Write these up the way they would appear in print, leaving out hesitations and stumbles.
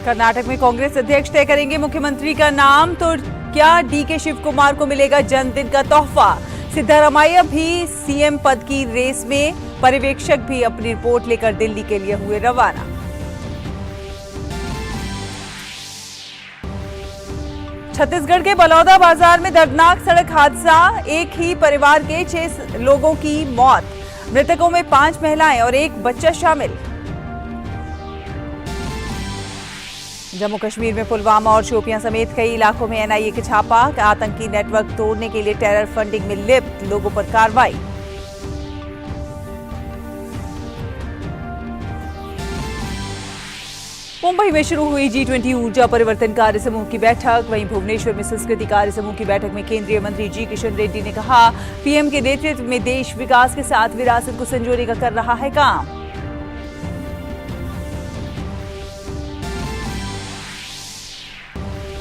कर्नाटक में कांग्रेस अध्यक्ष तय करेंगे मुख्यमंत्री का नाम, तो क्या डीके शिव कुमार को मिलेगा जन्मदिन का तोहफा। सिद्धारमैया भी सीएम पद की रेस में, पर्यवेक्षक भी अपनी रिपोर्ट लेकर दिल्ली के लिए हुए रवाना। छत्तीसगढ़ के बलौदा बाजार में दर्दनाक सड़क हादसा, एक ही परिवार के 6 लोगों की मौत, मृतकों में 5 महिलाएं और 1 बच्चा शामिल। जम्मू कश्मीर में पुलवामा और शोपियां समेत कई इलाकों में एनआईए के छापा, आतंकी नेटवर्क तोड़ने के लिए टेरर फंडिंग में लिप्त लोगों पर कार्रवाई। मुंबई में शुरू हुई G20 ऊर्जा परिवर्तन कार्य समूह की बैठक, वहीं भुवनेश्वर में संस्कृति कार्य समूह की बैठक में केंद्रीय मंत्री जी किशन रेड्डी ने कहा, पीएम के नेतृत्व में देश विकास के साथ विरासत को संजोने का कर रहा है काम।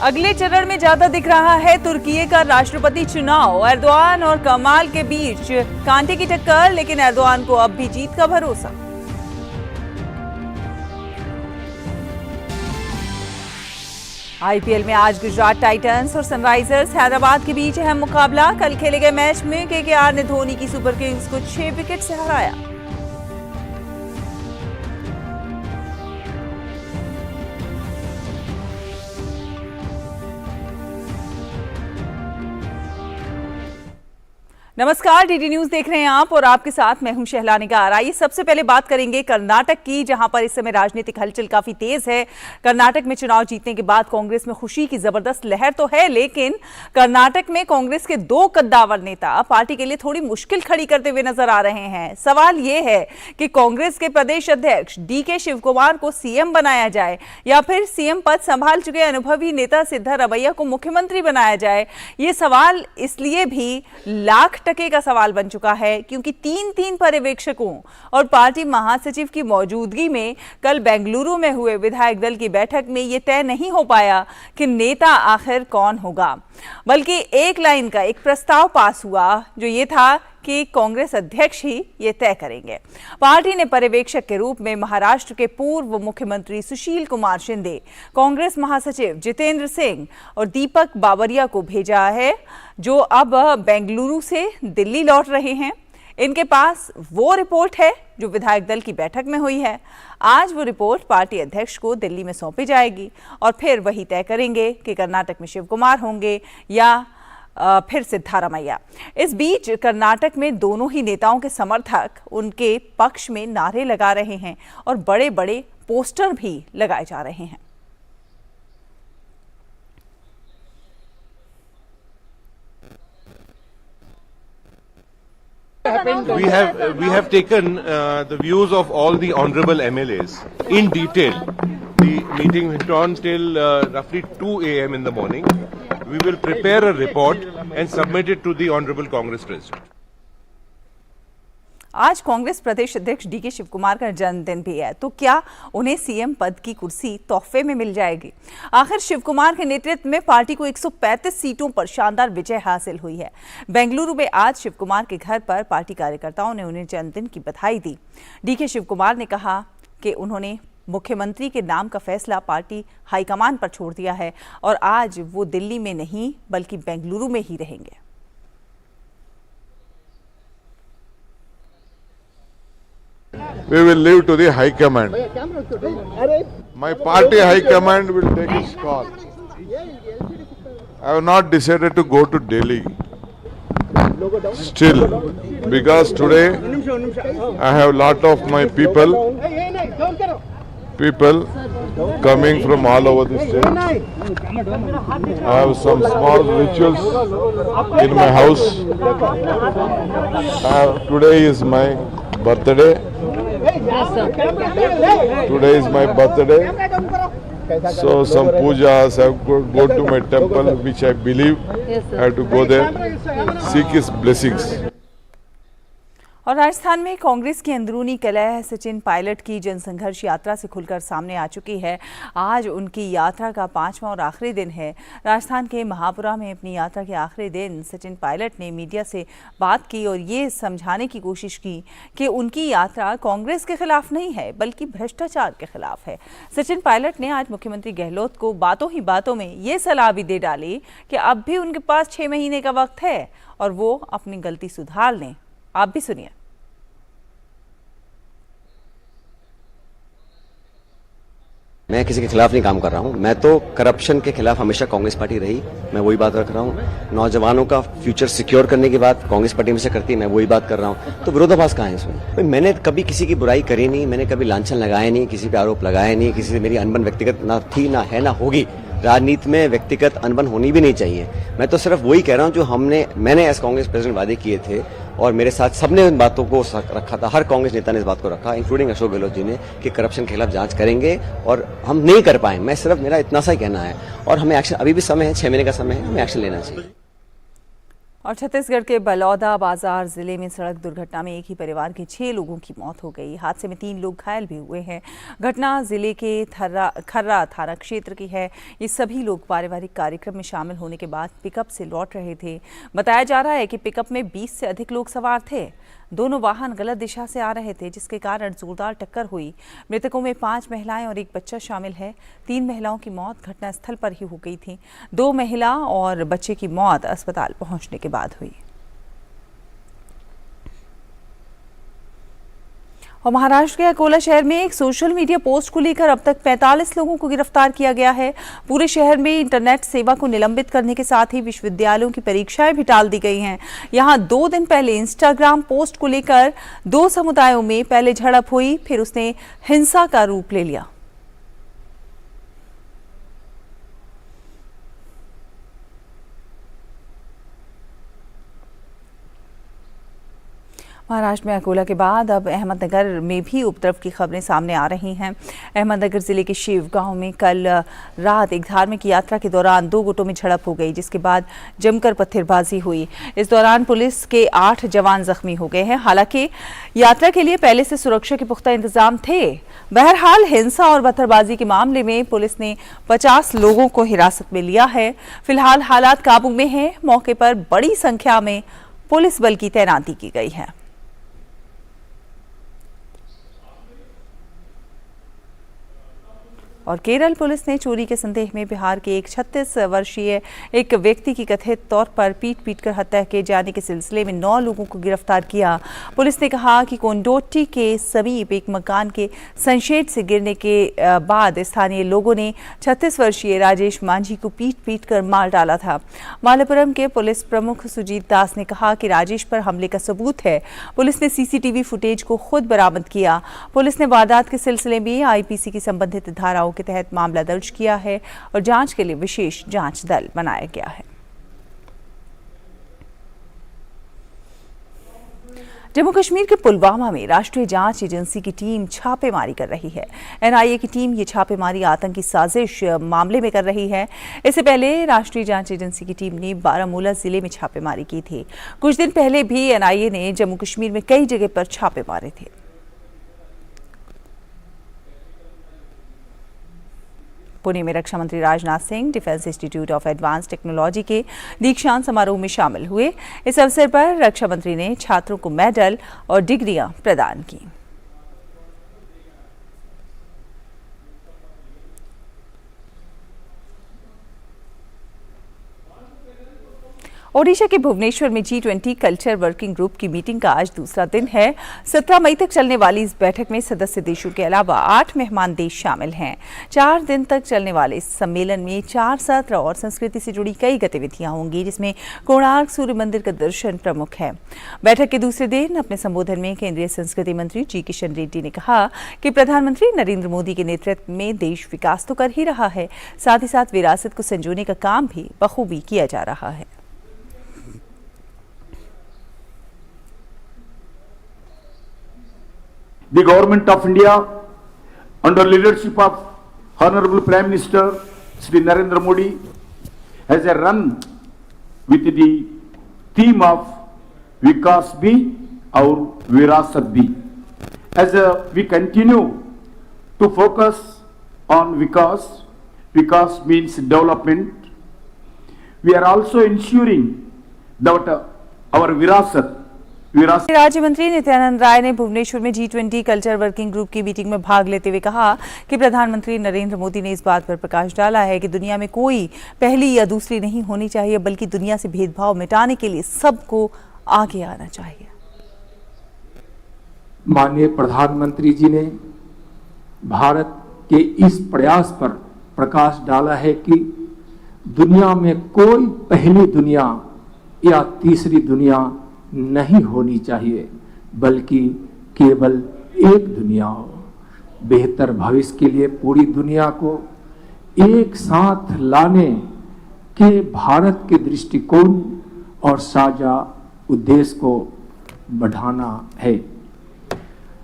अगले चरण में ज्यादा दिख रहा है तुर्की का राष्ट्रपति चुनाव, एर्दोआन और कमाल के बीच कांटे की टक्कर, लेकिन एर्दोआन को अब भी जीत का भरोसा। आईपीएल में आज गुजरात टाइटंस और सनराइजर्स हैदराबाद के बीच अहम मुकाबला, कल खेले गए मैच में केकेआर ने धोनी की सुपर किंग्स को 6 विकेट से हराया। नमस्कार, डीडी न्यूज देख रहे हैं आप और आपके साथ मैं हूं शहला निगार। आइए सबसे पहले बात करेंगे कर्नाटक की, जहां पर इस समय राजनीतिक हलचल काफी तेज है। कर्नाटक में चुनाव जीतने के बाद कांग्रेस में खुशी की जबरदस्त लहर तो है, लेकिन कर्नाटक में कांग्रेस के 2 कद्दावर नेता पार्टी के लिए थोड़ी मुश्किल खड़ी करते हुए नजर आ रहे हैं। सवाल यह है कि कांग्रेस के प्रदेश अध्यक्ष डीके शिव कुमार को सीएम बनाया जाए या फिर सीएम पद संभाल चुके अनुभवी नेता सिद्धारमैया को मुख्यमंत्री बनाया जाए। ये सवाल इसलिए भी लाख टके का सवाल बन चुका है क्योंकि 3 पर्यवेक्षकों और पार्टी महासचिव की मौजूदगी में कल बेंगलुरु में हुए विधायक दल की बैठक में यह तय नहीं हो पाया कि नेता आखिर कौन होगा, बल्कि एक लाइन का एक प्रस्ताव पास हुआ जो ये था कि कांग्रेस अध्यक्ष ही ये तय करेंगे। पार्टी ने पर्यवेक्षक के रूप में महाराष्ट्र के पूर्व मुख्यमंत्री सुशील कुमार शिंदे, कांग्रेस महासचिव जितेंद्र सिंह और दीपक बाबरिया को भेजा है, जो अब बेंगलुरु से दिल्ली लौट रहे हैं। इनके पास वो रिपोर्ट है जो विधायक दल की बैठक में हुई है। आज वो रिपोर्ट पार्टी अध्यक्ष को दिल्ली में सौंपी जाएगी और फिर वही तय करेंगे कि कर्नाटक में शिव कुमार होंगे या फिर सिद्धारमैया। इस बीच कर्नाटक में दोनों ही नेताओं के समर्थक उनके पक्ष में नारे लगा रहे हैं और बड़े बड़े पोस्टर भी लगाए जा रहे हैं। We have taken the views of all the honorable MLAs in detail. The meeting went on till roughly 2 a.m. in the morning. We will prepare a report and submit it to the honorable Congress President. आज कांग्रेस प्रदेश अध्यक्ष DK Shiv Kumar का जन्मदिन भी है, तो क्या उन्हें CM पद की कुर्सी तोहफे में मिल जाएगी? आखिर शिव कुमार के नेतृत्व में पार्टी को 135 सीटों पर शानदार विजय हासिल हुई है। बेंगलुरु में आज शिव कुमार के घर पर पार्टी कार्यकर्ताओं ने उन्हें जन्मदिन की बधाई दी। डीके शिव कुमार ने कहा कि उन्होंने मुख्यमंत्री के नाम का फैसला पार्टी हाईकमान पर छोड़ दिया है और आज वो दिल्ली में नहीं बल्कि बेंगलुरु में ही रहेंगे। We will leave to the High Command. My party High Command will take its call. I have not decided to go to Delhi still, because today I have lot of my people coming from all over the state. I have some small rituals in my house. Today is my birthday. Today is my birthday. So some pujas, I have to go to my temple, which I believe I have to go there, seek his blessings. और राजस्थान में कांग्रेस की अंदरूनी कलह सचिन पायलट की जनसंघर्ष यात्रा से खुलकर सामने आ चुकी है। आज उनकी यात्रा का 5वां और आखिरी दिन है। राजस्थान के महापुरा में अपनी यात्रा के आखिरी दिन सचिन पायलट ने मीडिया से बात की और ये समझाने की कोशिश की कि उनकी यात्रा कांग्रेस के खिलाफ नहीं है बल्कि भ्रष्टाचार के खिलाफ है। सचिन पायलट ने आज मुख्यमंत्री गहलोत को बातों ही बातों में ये सलाह भी दे डाली कि अब भी उनके पास 6 महीने का वक्त है और वो अपनी गलती सुधार लें। आप भी सुनिए। मैं किसी के खिलाफ नहीं काम कर रहा हूं। मैं तो करप्शन के खिलाफ हमेशा कांग्रेस पार्टी रही, मैं वही बात रख रहा हूं। नौजवानों का फ्यूचर सिक्योर करने की बात कांग्रेस पार्टी में से करती है, मैं वही बात कर रहा हूं। तो विरोधाभास कहां है इसमें? भाई मैंने कभी किसी की बुराई करी नहीं, मैंने कभी लांछन लगाया नहीं, किसी पे आरोप लगाया नहीं, किसी से मेरी अनबन व्यक्तिगत ना थी, ना है, ना होगी। राजनीति में व्यक्तिगत अनबन होनी भी नहीं चाहिए। मैं तो सिर्फ वही कह रहा हूं जो मैंने एज कांग्रेस प्रेसिडेंट वादे किए थे और मेरे साथ सबने इन बातों को रखा था। हर कांग्रेस नेता ने इस बात को रखा, इंक्लूडिंग अशोक गहलोत जी ने, कि करप्शन के खिलाफ जांच करेंगे और हम नहीं कर पाए। मैं सिर्फ मेरा इतना सा ही कहना है और हमें एक्शन, अभी भी समय है, 6 महीने का समय है, हमें एक्शन लेना चाहिए। और छत्तीसगढ़ के बलौदा बाजार जिले में सड़क दुर्घटना में एक ही परिवार के 6 लोगों की मौत हो गई। हादसे में 3 लोग घायल भी हुए हैं। घटना जिले के खर्रा थाना क्षेत्र की है। ये सभी लोग पारिवारिक कार्यक्रम में शामिल होने के बाद पिकअप से लौट रहे थे। बताया जा रहा है कि पिकअप में 20 से अधिक लोग सवार थे। दोनों वाहन गलत दिशा से आ रहे थे, जिसके कारण जोरदार टक्कर हुई। मृतकों में 5 महिलाएं और 1 बच्चा शामिल है। 3 महिलाओं की मौत घटनास्थल पर ही हो गई थी। 2 महिला और बच्चे की मौत अस्पताल पहुंचने के बाद हुई। और महाराष्ट्र के अकोला शहर में एक सोशल मीडिया पोस्ट को लेकर अब तक 45 लोगों को गिरफ्तार किया गया है। पूरे शहर में इंटरनेट सेवा को निलंबित करने के साथ ही विश्वविद्यालयों की परीक्षाएं भी टाल दी गई हैं। यहां 2 दिन पहले इंस्टाग्राम पोस्ट को लेकर 2 समुदायों में पहले झड़प हुई, फिर उसने हिंसा का रूप ले लिया। महाराष्ट्र में अकोला के बाद अब अहमदनगर में भी उपद्रव की खबरें सामने आ रही हैं। अहमदनगर जिले के शिव गांव में कल रात एक धार्मिक यात्रा के दौरान 2 गुटों में झड़प हो गई, जिसके बाद जमकर पत्थरबाजी हुई। इस दौरान पुलिस के 8 जवान जख्मी हो गए हैं। हालांकि यात्रा के लिए पहले से सुरक्षा के पुख्ता इंतजाम थे। बहरहाल हिंसा और पत्थरबाजी के मामले में पुलिस ने 50 लोगों को हिरासत में लिया है। फिलहाल हालात काबू में हैं। मौके पर बड़ी संख्या में पुलिस बल की तैनाती की गई है। और केरल पुलिस ने चोरी के संदेह में बिहार के एक 36 वर्षीय एक व्यक्ति की कथित तौर पर पीट कर हत्या किए जाने के सिलसिले में 9 लोगों को गिरफ्तार किया। पुलिस ने कहा कि कोंडोटी के समीप एक मकान के संशेड से गिरने के बाद स्थानीय लोगों ने 36 वर्षीय राजेश मांझी को पीट कर मार डाला था। मालापुरम के पुलिस प्रमुख सुजीत दास ने कहा कि राजेश पर हमले का सबूत है। पुलिस ने सीसीटीवी फुटेज को खुद बरामद किया। पुलिस ने वारदात के सिलसिले में आईपीसी की संबंधित धाराओं के तहत मामला दर्ज किया है और जांच के लिए विशेष जांच दल बनाया गया है। जम्मू कश्मीर के पुलवामा में राष्ट्रीय जांच एजेंसी की टीम छापेमारी कर रही है। एनआईए की टीम ये छापेमारी आतंकी साजिश मामले में कर रही है। इससे पहले राष्ट्रीय जांच एजेंसी की टीम ने बारामूला जिले में छापेमारी की थी। कुछ दिन पहले भी एनआईए ने जम्मू कश्मीर में कई जगह पर छापे मारे थे। पुणे में रक्षा मंत्री Rajnath Singh defence institute of advance technology के दीक्षांत समारोह में शामिल हुए। इस अवसर पर रक्षा मंत्री ने छात्रों को मेडल और डिग्रियां प्रदान की। ओडिशा के भुवनेश्वर में G20 कल्चर वर्किंग ग्रुप की मीटिंग का आज दूसरा दिन है। 17 मई तक चलने वाली इस बैठक में सदस्य देशों के अलावा 8 मेहमान देश शामिल हैं। 4 दिन तक चलने वाले इस सम्मेलन में 4 सत्र और संस्कृति से जुड़ी कई गतिविधियां होंगी, जिसमें कोणार्क सूर्य मंदिर का दर्शन प्रमुख है। बैठक के दूसरे दिन अपने संबोधन में केंद्रीय संस्कृति मंत्री जी किशन रेड्डी ने कहा कि प्रधानमंत्री नरेंद्र मोदी के नेतृत्व में देश विकास तो कर ही रहा है, साथ ही साथ विरासत को संजोने का काम भी बखूबी किया जा रहा है। The Government of India, under leadership of Honorable Prime Minister Shri Narendra Modi, has run with the theme of Vikas Bhi और विरासत भी. As we continue to focus on Vikas means development. We are also ensuring that our virasat. राज्य मंत्री नित्यानंद राय ने भुवनेश्वर में G20 culture working group की meeting में भाग लेते हुए कहा कि प्रधानमंत्री नरेंद्र मोदी ने इस बात पर प्रकाश डाला है कि दुनिया में कोई पहली या दूसरी नहीं होनी चाहिए, बल्कि दुनिया से भेदभाव मिटाने के लिए सबको आगे आना चाहिए. माननीय प्रधानमंत्री जी ने भारत के इस प्रयास पर प्रकाश डाला है कि दुनिया में कोई पहली दुनिया या तीसरी दुनिया नहीं होनी चाहिए, बल्कि केवल एक दुनिया हो. बेहतर भविष्य के लिए पूरी दुनिया को एक साथ लाने के भारत के दृष्टिकोण और साझा उद्देश्य को बढ़ाना है.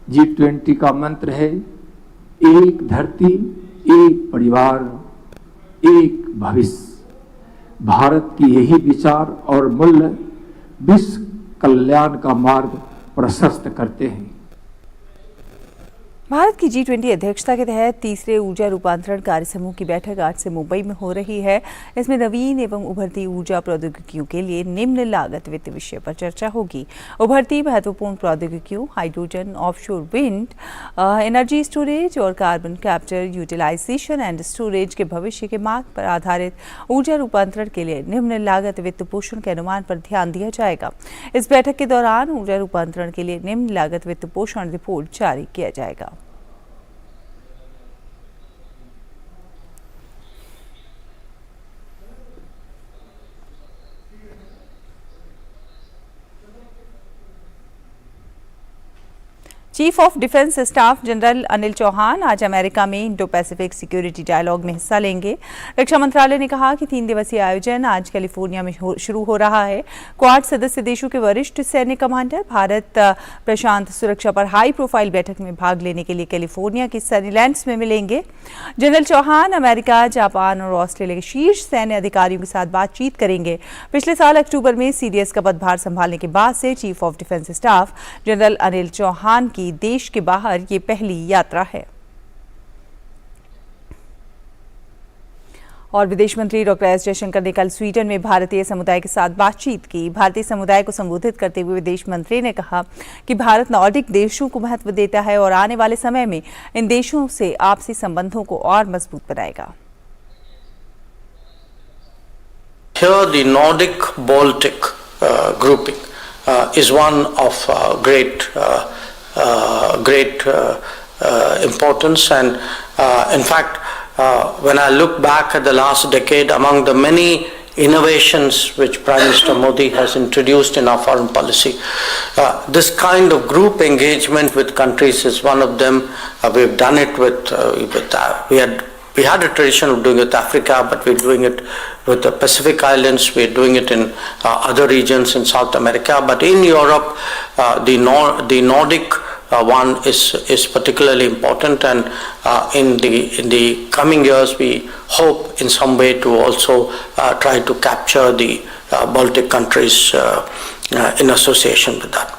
G20 का मंत्र है एक धरती, एक परिवार, एक भविष्य. भारत की यही विचार और मूल्य विश्व कल्याण का मार्ग प्रशस्त करते हैं. भारत की G20 अध्यक्षता के तहत तीसरे ऊर्जा रूपांतरण कार्य समूह की बैठक आज से मुंबई में हो रही है. इसमें नवीन एवं उभरती ऊर्जा प्रौद्योगिकियों के लिए निम्न लागत वित्त विषय पर चर्चा होगी. उभरती महत्वपूर्ण प्रौद्योगिकियों hydrogen, offshore wind, energy storage और carbon capture, utilisation and storage के भविष्य के मार्ग पर आधारित ऊर्जा रूपांतरण के लिए निम्न लागत वित्त पोषण के अनुमान पर ध्यान दिया जाएगा. इस बैठक के दौरान ऊर्जा रूपांतरण के लिए निम्न लागत वित्त पोषण रिपोर्ट जारी किया जाएगा. Chief of defence staff general Anil Chauhan आज अमेरिका में इंडो पैसिफिक सिक्योरिटी डायलॉग में हिस्सा लेंगे. रक्षा मंत्रालय ने कहा कि 3 दिवसीय आयोजन आज कैलिफोर्निया में शुरू हो रहा है. क्वाड सदस्य देशों के वरिष्ठ सैन्य कमांडर भारत प्रशांत सुरक्षा पर हाई प्रोफाइल बैठक में भाग लेने के लिए कैलिफोर्निया के सनीलैंड्स में मिलेंगे. जनरल चौहान अमेरिका, जापान और ऑस्ट्रेलिया के शीर्ष सैन्य अधिकारियों के साथ बातचीत करेंगे. पिछले साल अक्टूबर में CDS का पदभार संभालने के बाद से chief of defence staff general Anil Chauhan की देश के बाहर ये पहली यात्रा है. और विदेश मंत्री डॉक्टर एस जयशंकर ने कल स्वीडन में भारतीय समुदाय के साथ बातचीत की. भारतीय समुदाय को संबोधित करते हुए विदेश मंत्री ने कहा कि भारत नॉर्डिक देशों को महत्व देता है और आने वाले समय में इन देशों से आपसी संबंधों को और मजबूत बनाएगा. Here the Nordic Baltic grouping is one of great importance, and in fact when I look back at the last decade, among the many innovations which Prime Minister Modi has introduced in our foreign policy, this kind of group engagement with countries is one of them. We've done it with we had a tradition of doing it with Africa, but we're doing it with the Pacific Islands, we're doing it in other regions in South America, but in Europe the Nordic one is particularly important, and in the coming years we hope in some way to also try to capture the Baltic countries in association with that.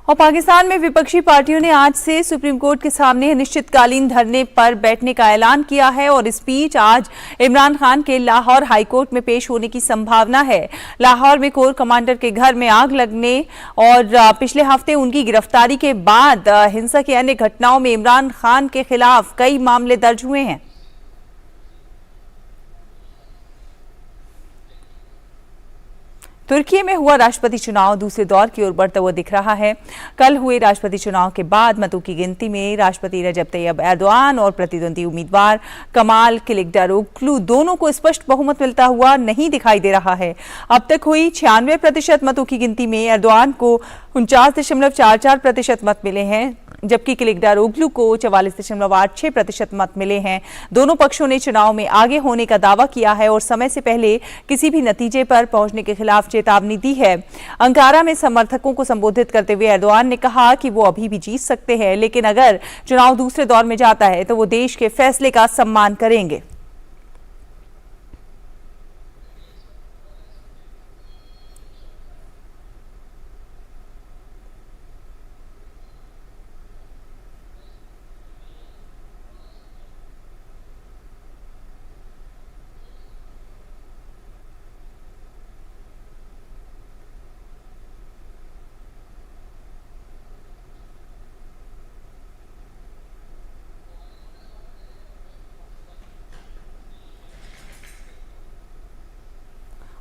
और पाकिस्तान में विपक्षी पार्टियों ने आज से supreme court के सामने अनिश्चितकालीन धरने पर बैठने का ऐलान किया है और इस बीच आज इमरान खान के लाहौर हाईकोर्ट में पेश होने की संभावना है. लाहौर में कोर कमांडर के घर में आग लगने और पिछले हफ्ते उनकी गिरफ्तारी के बाद हिंसा की अन्य घटनाओं में इमरान खान के खिलाफ कई मामले दर्ज हुए हैं. तुर्की में हुआ राष्ट्रपति चुनाव दूसरे दौर की ओर बढ़ता हुआ दिख रहा है. कल हुए राष्ट्रपति चुनाव के बाद मतों की गिनती में राष्ट्रपति रजब तैयब एर्दोआन और प्रतिद्वंदी उम्मीदवार कमाल किलिचदारोग्लू दोनों को स्पष्ट बहुमत मिलता हुआ नहीं दिखाई दे रहा है. अब तक हुई 96% मतों की गिनती में एर्दोआन को 49.44% मत मिले हैं, जबकि किलिचदारोग्लू को 44.86% मत मिले हैं. दोनों पक्षों ने चुनाव में आगे होने का दावा किया है और समय से पहले किसी भी नतीजे पर पहुंचने के खिलाफ चेतावनी दी है. अंकारा में समर्थकों को संबोधित करते हुए एर्दोआन ने कहा कि वो अभी भी जीत सकते हैं, लेकिन अगर चुनाव दूसरे दौर में जाता है तो वो देश के फैसले का सम्मान करेंगे.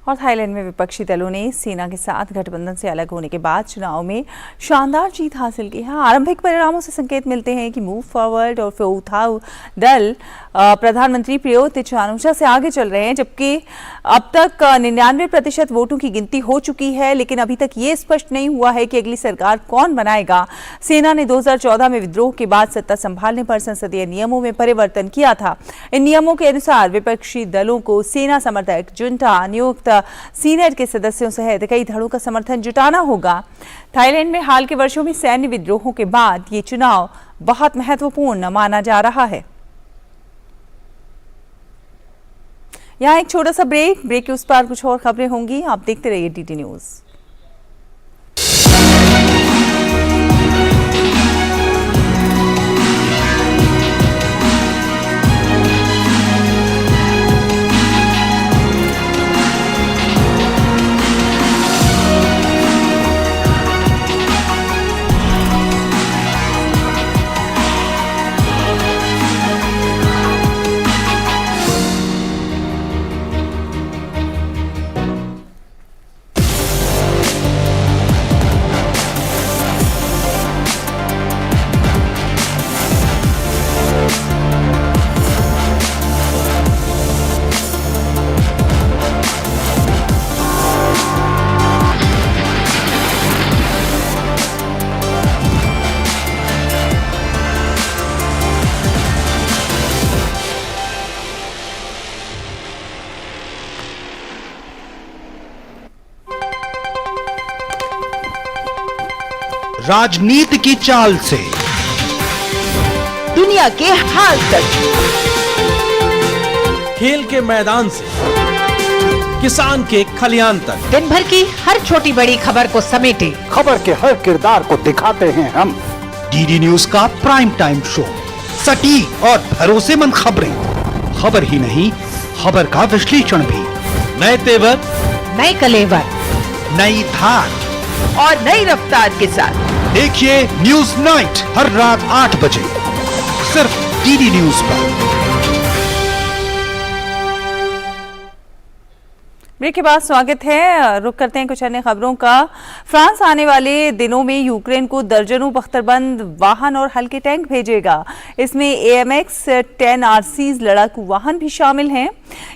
और थाईलैंड में विपक्षी दलों ने सेना के साथ गठबंधन से अलग होने के बाद चुनाव में शानदार जीत हासिल की है। आरंभिक परिणामों से संकेत मिलते हैं कि मूव फॉरवर्ड और फोउथाऊ दल प्रधानमंत्री प्रयुक्त चान-ओ-चा से आगे चल रहे हैं, जबकि अब तक 99% वोटों की गिनती हो चुकी है, लेकिन अभी तक ये स्पष्ट नहीं हुआ है कि अगली सरकार कौन बनाएगा। सेना ने 2014 में विद्रोह के बाद सत्ता संभालने पर संसदीय नियमों में परिवर्तन किया था। इन नियमों के अनुसार विपक्षी दलों को सेना समर्थक जुंटा नियुक्त सीनेट के सदस्यों सहित कई धड़ों का समर्थन जुटाना होगा। थाईलैंड में हाल के वर्षों में सैन्य विद्रोहों के बाद ये चुनाव बहुत महत्वपूर्ण माना जा रहा है। यहाँ एक छोटा सा ब्रेक के उस पार कुछ और खबरें होंगी। आप देखते रहिए डीडी न्यूज। राजनीति की चाल से दुनिया के हाल तक, खेल के मैदान से किसान के खलियान तक, दिन भर की हर छोटी बड़ी खबर को समेटे खबर के हर किरदार को दिखाते हैं हम। डीडी न्यूज का प्राइम टाइम शो, सटीक और भरोसेमंद खबरें, खबर ही नहीं खबर का विश्लेषण भी, नए तेवर, नए कलेवर, नई धार और नई रफ्तार के साथ देखिए न्यूज नाइट हर रात 8 बजे सिर्फ डीडी न्यूज पर। ब्रेक के बाद स्वागत है। रुक करते हैं कुछ अन्य खबरों का। फ्रांस आने वाले दिनों में यूक्रेन को दर्जनों बख्तरबंद वाहन और हल्के टैंक भेजेगा। इसमें AMX 10 RCs लड़ाकू वाहन भी शामिल हैं।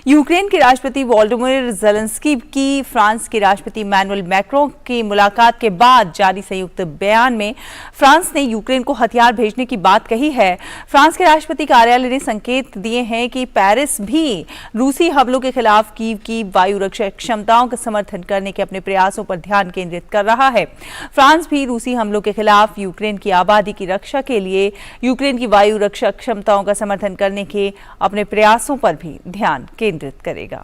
यूक्रेन के राष्ट्रपति वोलोदिमीर ज़ेलेंस्की की फ्रांस के राष्ट्रपति इमैनुअल मैक्रों की मुलाकात के बाद जारी संयुक्त बयान में फ्रांस ने यूक्रेन को हथियार भेजने की बात कही है। फ्रांस के राष्ट्रपति कार्यालय ने संकेत दिए हैं कि पेरिस भी रूसी हमलों के खिलाफ कीव की वायु रक्षा क्षमताओं का समर्थन करने के अपने प्रयासों पर ध्यान केंद्रित कर रहा है। फ्रांस भी रूसी हमलों के खिलाफ यूक्रेन की आबादी की रक्षा के लिए यूक्रेन की वायु रक्षा क्षमताओं का समर्थन करने के अपने प्रयासों पर भी ध्यान केंद्रित करेगा।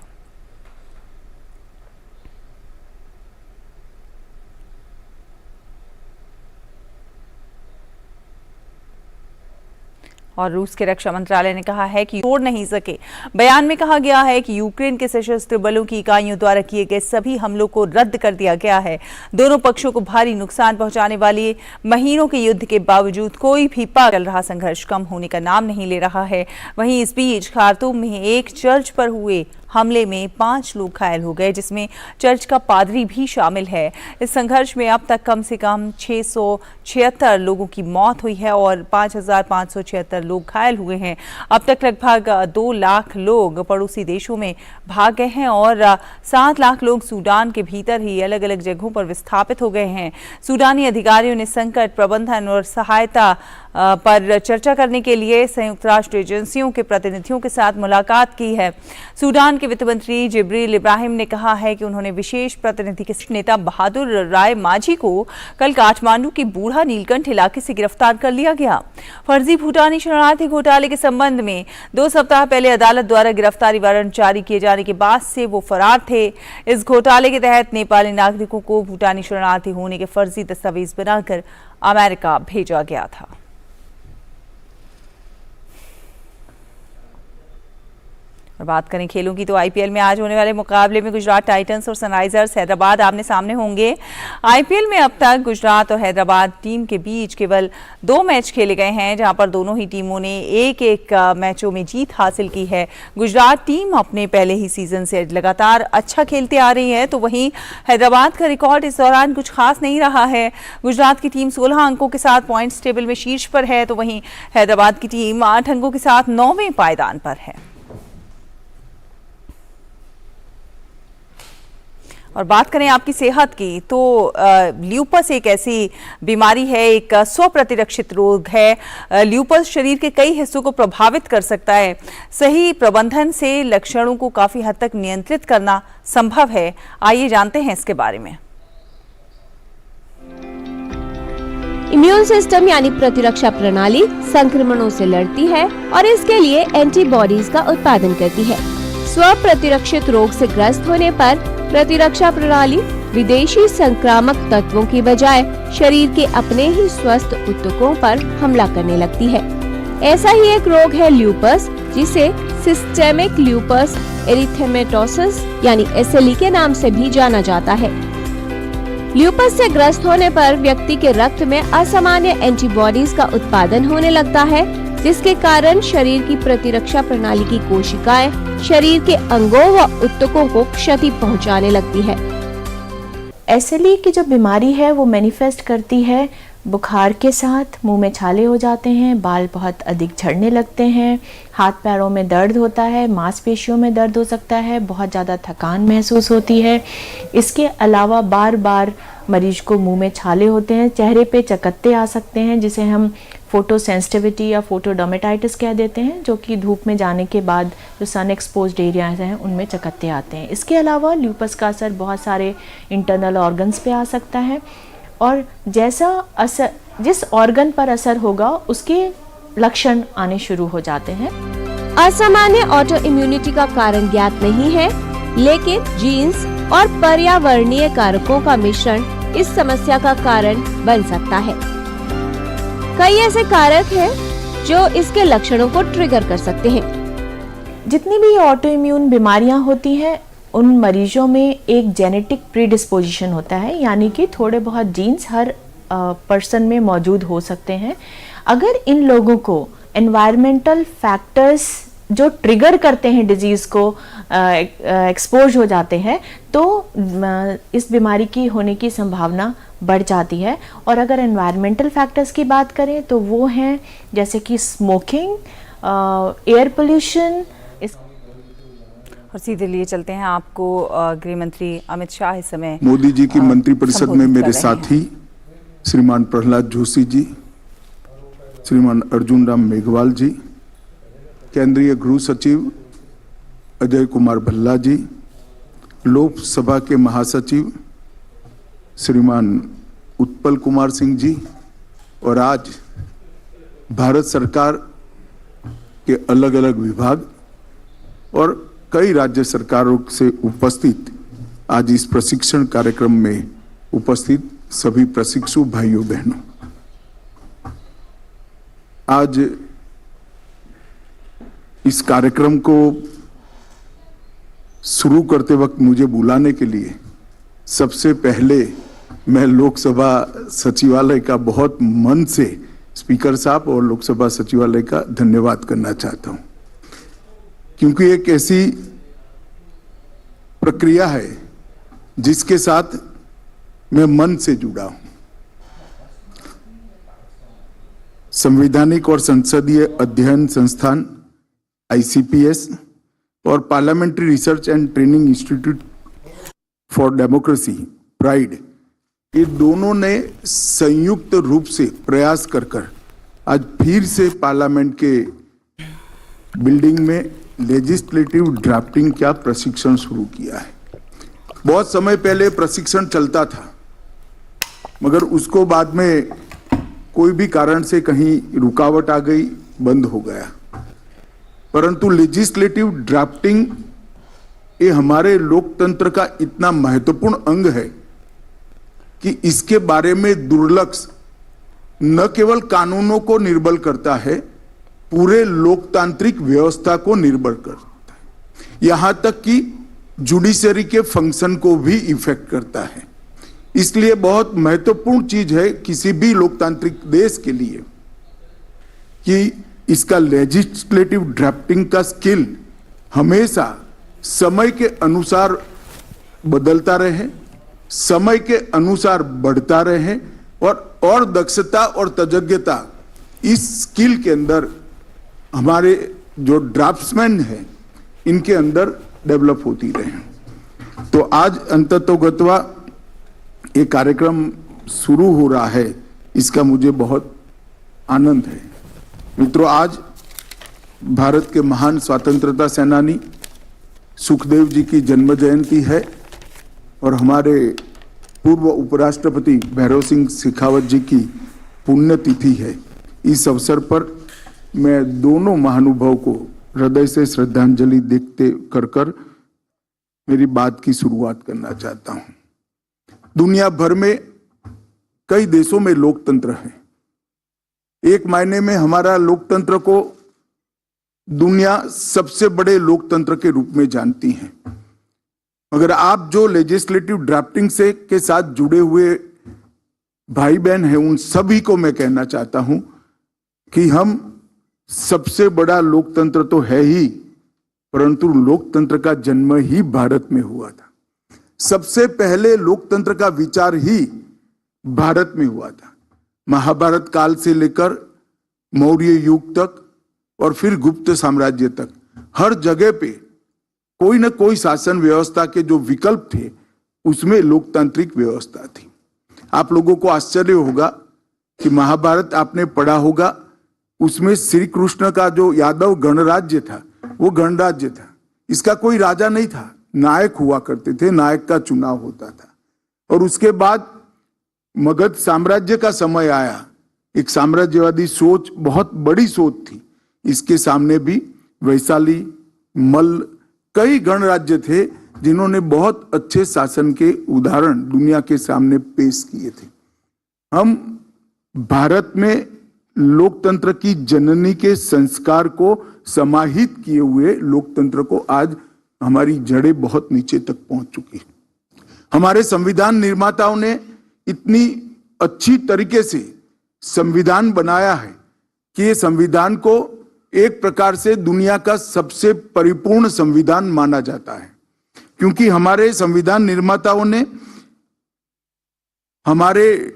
और रूस के रक्षा मंत्रालय ने कहा है कि छोड़ नहीं सके। बयान में कहा गया है कि यूक्रेन के सशस्त्र बलों की इकाइयों द्वारा किए गए सभी हमलों को रद्द कर दिया गया है। दोनों पक्षों को भारी नुकसान पहुंचाने वाले महीनों के युद्ध के बावजूद कोई भी चल रहा संघर्ष कम होने का नाम नहीं ले रहा है। वहीं इस बीच खार्तूम में एक चर्च पर हुए हमले में 5 लोग घायल हो गए, जिसमें चर्च का पादरी भी शामिल है। इस संघर्ष में अब तक कम से कम 676 लोगों की मौत हुई है और 5576 लोग घायल हुए हैं। अब तक लगभग 2 लाख लोग पड़ोसी देशों में भाग गए हैं और 7 लाख लोग सूडान के भीतर ही अलग अलग जगहों पर विस्थापित हो गए हैं। सूडानी अधिकारियों ने संकट प्रबंधन और सहायता पर चर्चा करने के लिए संयुक्त राष्ट्र एजेंसियों के प्रतिनिधियों के साथ मुलाकात की है। सूडान के वित्त मंत्री जिब्रील इब्राहिम ने कहा है कि उन्होंने विशेष प्रतिनिधि के नेता बहादुर राय माझी को कल काठमांडू के बूढ़ा नीलकंठ इलाके से गिरफ्तार कर लिया गया। फर्जी भूटानी शरणार्थी घोटाले के संबंध में 2 सप्ताह पहले अदालत द्वारा गिरफ्तारी वारंट जारी किए जाने के बाद से वो फरार थे। इस घोटाले के तहत नेपाली नागरिकों को भूटानी शरणार्थी होने के फर्जी दस्तावेज बनाकर अमेरिका भेजा गया था। और बात करें खेलों की तो आईपीएल में आज होने वाले मुकाबले में गुजरात टाइटंस और सनराइजर्स हैदराबाद आमने सामने होंगे। आईपीएल में अब तक गुजरात और हैदराबाद टीम के बीच केवल 2 मैच खेले गए हैं, जहां पर दोनों ही टीमों ने एक मैचों में जीत हासिल की है। गुजरात टीम अपने पहले ही सीजन से लगातार अच्छा खेलते आ रही है, तो वहीं हैदराबाद का रिकॉर्ड इस दौरान कुछ खास नहीं रहा है। गुजरात की टीम 16 अंकों के साथ पॉइंट्स टेबल में शीर्ष पर है, तो वहीं हैदराबाद की टीम 8 अंकों के साथ 9वें पायदान पर है। और बात करें आपकी सेहत की तो ल्यूपस एक ऐसी बीमारी है, एक स्वप्रतिरक्षित रोग है। ल्यूपस शरीर के कई हिस्सों को प्रभावित कर सकता है। सही प्रबंधन से लक्षणों को काफी हद तक नियंत्रित करना संभव है। आइए जानते हैं इसके बारे में। इम्यून सिस्टम यानी प्रतिरक्षा प्रणाली संक्रमणों से लड़ती है और इसके लिए एंटीबॉडीज का उत्पादन करती है। स्व प्रतिरक्षित रोग से ग्रस्त होने पर प्रतिरक्षा प्रणाली विदेशी संक्रामक तत्वों की बजाय शरीर के अपने ही स्वस्थ ऊतकों पर हमला करने लगती है। ऐसा ही एक रोग है ल्यूपस, जिसे सिस्टेमिक ल्यूपस एरिथेमेटोसिस यानी SLE के नाम से भी जाना जाता है। ल्यूपस से ग्रस्त होने पर व्यक्ति के रक्त में असामान्य एंटीबॉडीज का उत्पादन होने लगता है, जिसके कारण शरीर की प्रतिरक्षा प्रणाली की कोशिकाएं शरीर के अंगों व ऊतकों को क्षति पहुंचाने लगती है। SLE की जो बीमारी है वो मैनिफेस्ट करती है बुखार के साथ, मुंह में छाले हो जाते हैं, बाल बहुत अधिक झड़ने लगते हैं, हाथ पैरों में दर्द होता है, मांसपेशियों में दर्द हो सकता है, बहुत ज़्यादा थकान महसूस होती है। इसके अलावा बार बार मरीज को मुंह में छाले होते हैं, चेहरे पे चकत्ते आ सकते हैं, जिसे हम फोटो सेंसिटिविटी या फोटोडर्मेटाइटिस कह देते हैं, जो कि धूप में जाने के बाद जो सन एक्सपोज्ड एरियाज हैं उनमें चकत्ते आते हैं। इसके अलावा ल्यूपस का असर बहुत सारे इंटरनल ऑर्गन्स पे आ सकता है और जैसा असर जिस ऑर्गन पर असर होगा उसके लक्षण आने शुरू हो जाते हैं। असामान्य ऑटो इम्यूनिटी का कारण ज्ञात नहीं है, लेकिन जीन्स और पर्यावरणीय कारकों का मिश्रण इस समस्या का कारण बन सकता है। कई ऐसे कारक हैं जो इसके लक्षणों को ट्रिगर कर सकते हैं। जितनी भी ऑटो इम्यून बीमारियां होती हैं उन मरीजों में एक जेनेटिक प्रीडिस्पोजिशन होता है, यानी कि थोड़े बहुत जीन्स हर पर्सन में मौजूद हो सकते हैं। अगर इन लोगों को एनवायरमेंटल फैक्टर्स जो ट्रिगर करते हैं डिजीज़ को एक्सपोज हो जाते हैं, तो इस बीमारी की होने की संभावना बढ़ जाती है। और अगर एनवायरमेंटल फैक्टर्स की बात करें तो वो हैं जैसे कि स्मोकिंग, एयर पोल्यूशन। और सीधे लिए चलते हैं आपको गृह मंत्री अमित शाह इस समय मोदी जी की मंत्रिपरिषद में मेरे साथी श्रीमान प्रहलाद जोशी जी, श्रीमान अर्जुन राम मेघवाल जी, केंद्रीय गृह सचिव अजय कुमार भल्ला जी, लोकसभा के महासचिव श्रीमान उत्पल कुमार सिंह जी और आज भारत सरकार के अलग अलग विभाग और कई राज्य सरकारों से उपस्थित आज इस प्रशिक्षण कार्यक्रम में उपस्थित सभी प्रशिक्षु भाइयों बहनों, आज इस कार्यक्रम को शुरू करते वक्त मुझे बुलाने के लिए सबसे पहले मैं लोकसभा सचिवालय का बहुत मन से स्पीकर साहब और लोकसभा सचिवालय का धन्यवाद करना चाहता हूं, क्योंकि एक ऐसी प्रक्रिया है जिसके साथ मैं मन से जुड़ा हूं। संवैधानिक और संसदीय अध्ययन संस्थान ICPS और parliamentary research and training institute for democracy pride, ये दोनों ने संयुक्त रूप से प्रयास कर आज फिर से पार्लियामेंट के बिल्डिंग में लेजिस्लेटिव ड्राफ्टिंग का प्रशिक्षण शुरू किया है। बहुत समय पहले प्रशिक्षण चलता था, मगर उसको बाद में कोई भी कारण से कहीं रुकावट आ गई, बंद हो गया। परंतु लेजिस्लेटिव ड्राफ्टिंग ये हमारे लोकतंत्र का इतना महत्वपूर्ण अंग है कि इसके बारे में दुर्लक्ष्य न केवल कानूनों को निर्बल करता है, पूरे लोकतांत्रिक व्यवस्था को निर्बल करता है। यहां तक कि जुडिशरी के फंक्शन को भी इफेक्ट करता है। इसलिए बहुत महत्वपूर्ण चीज है किसी भी लोकतांत्रिक देश के लिए कि इसका लेजिस्लेटिव ड्राफ्टिंग का स्किल हमेशा समय के अनुसार बदलता रहे, समय के अनुसार बढ़ता रहे और दक्षता और तजज्ञता इस स्किल के अंदर हमारे जो ड्राफ्ट्समैन हैं इनके अंदर डेवलप होती रहे। तो आज अंततोगत्वा ये कार्यक्रम शुरू हो रहा है, इसका मुझे बहुत आनंद है। मित्रों, आज भारत के महान स्वतंत्रता सेनानी सुखदेव जी की जन्म जयंती है और हमारे पूर्व उपराष्ट्रपति भैरव सिंह शेखावत जी की पुण्यतिथि है। इस अवसर पर मैं दोनों महानुभाव को हृदय से श्रद्धांजलि देते कर मेरी बात की शुरुआत करना चाहता हूं। दुनिया भर में कई देशों में लोकतंत्र है। एक मायने में हमारा लोकतंत्र को दुनिया सबसे बड़े लोकतंत्र के रूप में जानती है। मगर आप जो लेजिस्लेटिव ड्राफ्टिंग से के साथ जुड़े हुए भाई बहन हैं, उन सभी को मैं कहना चाहता हूं कि हम सबसे बड़ा लोकतंत्र तो है ही, परंतु लोकतंत्र का जन्म ही भारत में हुआ था। सबसे पहले लोकतंत्र का विचार ही भारत में हुआ था। महाभारत काल से लेकर मौर्य युग तक और फिर गुप्त साम्राज्य तक हर जगह पे कोई न कोई शासन व्यवस्था के जो विकल्प थे उसमें लोकतांत्रिक व्यवस्था थी। आप लोगों को आश्चर्य होगा कि महाभारत आपने पढ़ा होगा, उसमें श्री कृष्ण का जो यादव गणराज्य था वो गणराज्य था। इसका कोई राजा नहीं था, नायक हुआ करते थे, नायक का चुनाव होता था। और उसके बाद मगध साम्राज्य का समय आया, एक साम्राज्यवादी सोच, बहुत बड़ी सोच थी। इसके सामने भी वैशाली, मल्ल, कई गणराज्य थे जिन्होंने बहुत अच्छे शासन के उदाहरण दुनिया के सामने पेश किए थे। हम भारत में लोकतंत्र की जननी के संस्कार को समाहित किए हुए लोकतंत्र को आज हमारी जड़ें बहुत नीचे तक पहुंच चुकी है। हमारे संविधान निर्माताओं ने इतनी अच्छी तरीके से संविधान बनाया है कि ये संविधान को एक प्रकार से दुनिया का सबसे परिपूर्ण संविधान माना जाता है, क्योंकि हमारे संविधान निर्माताओं ने हमारे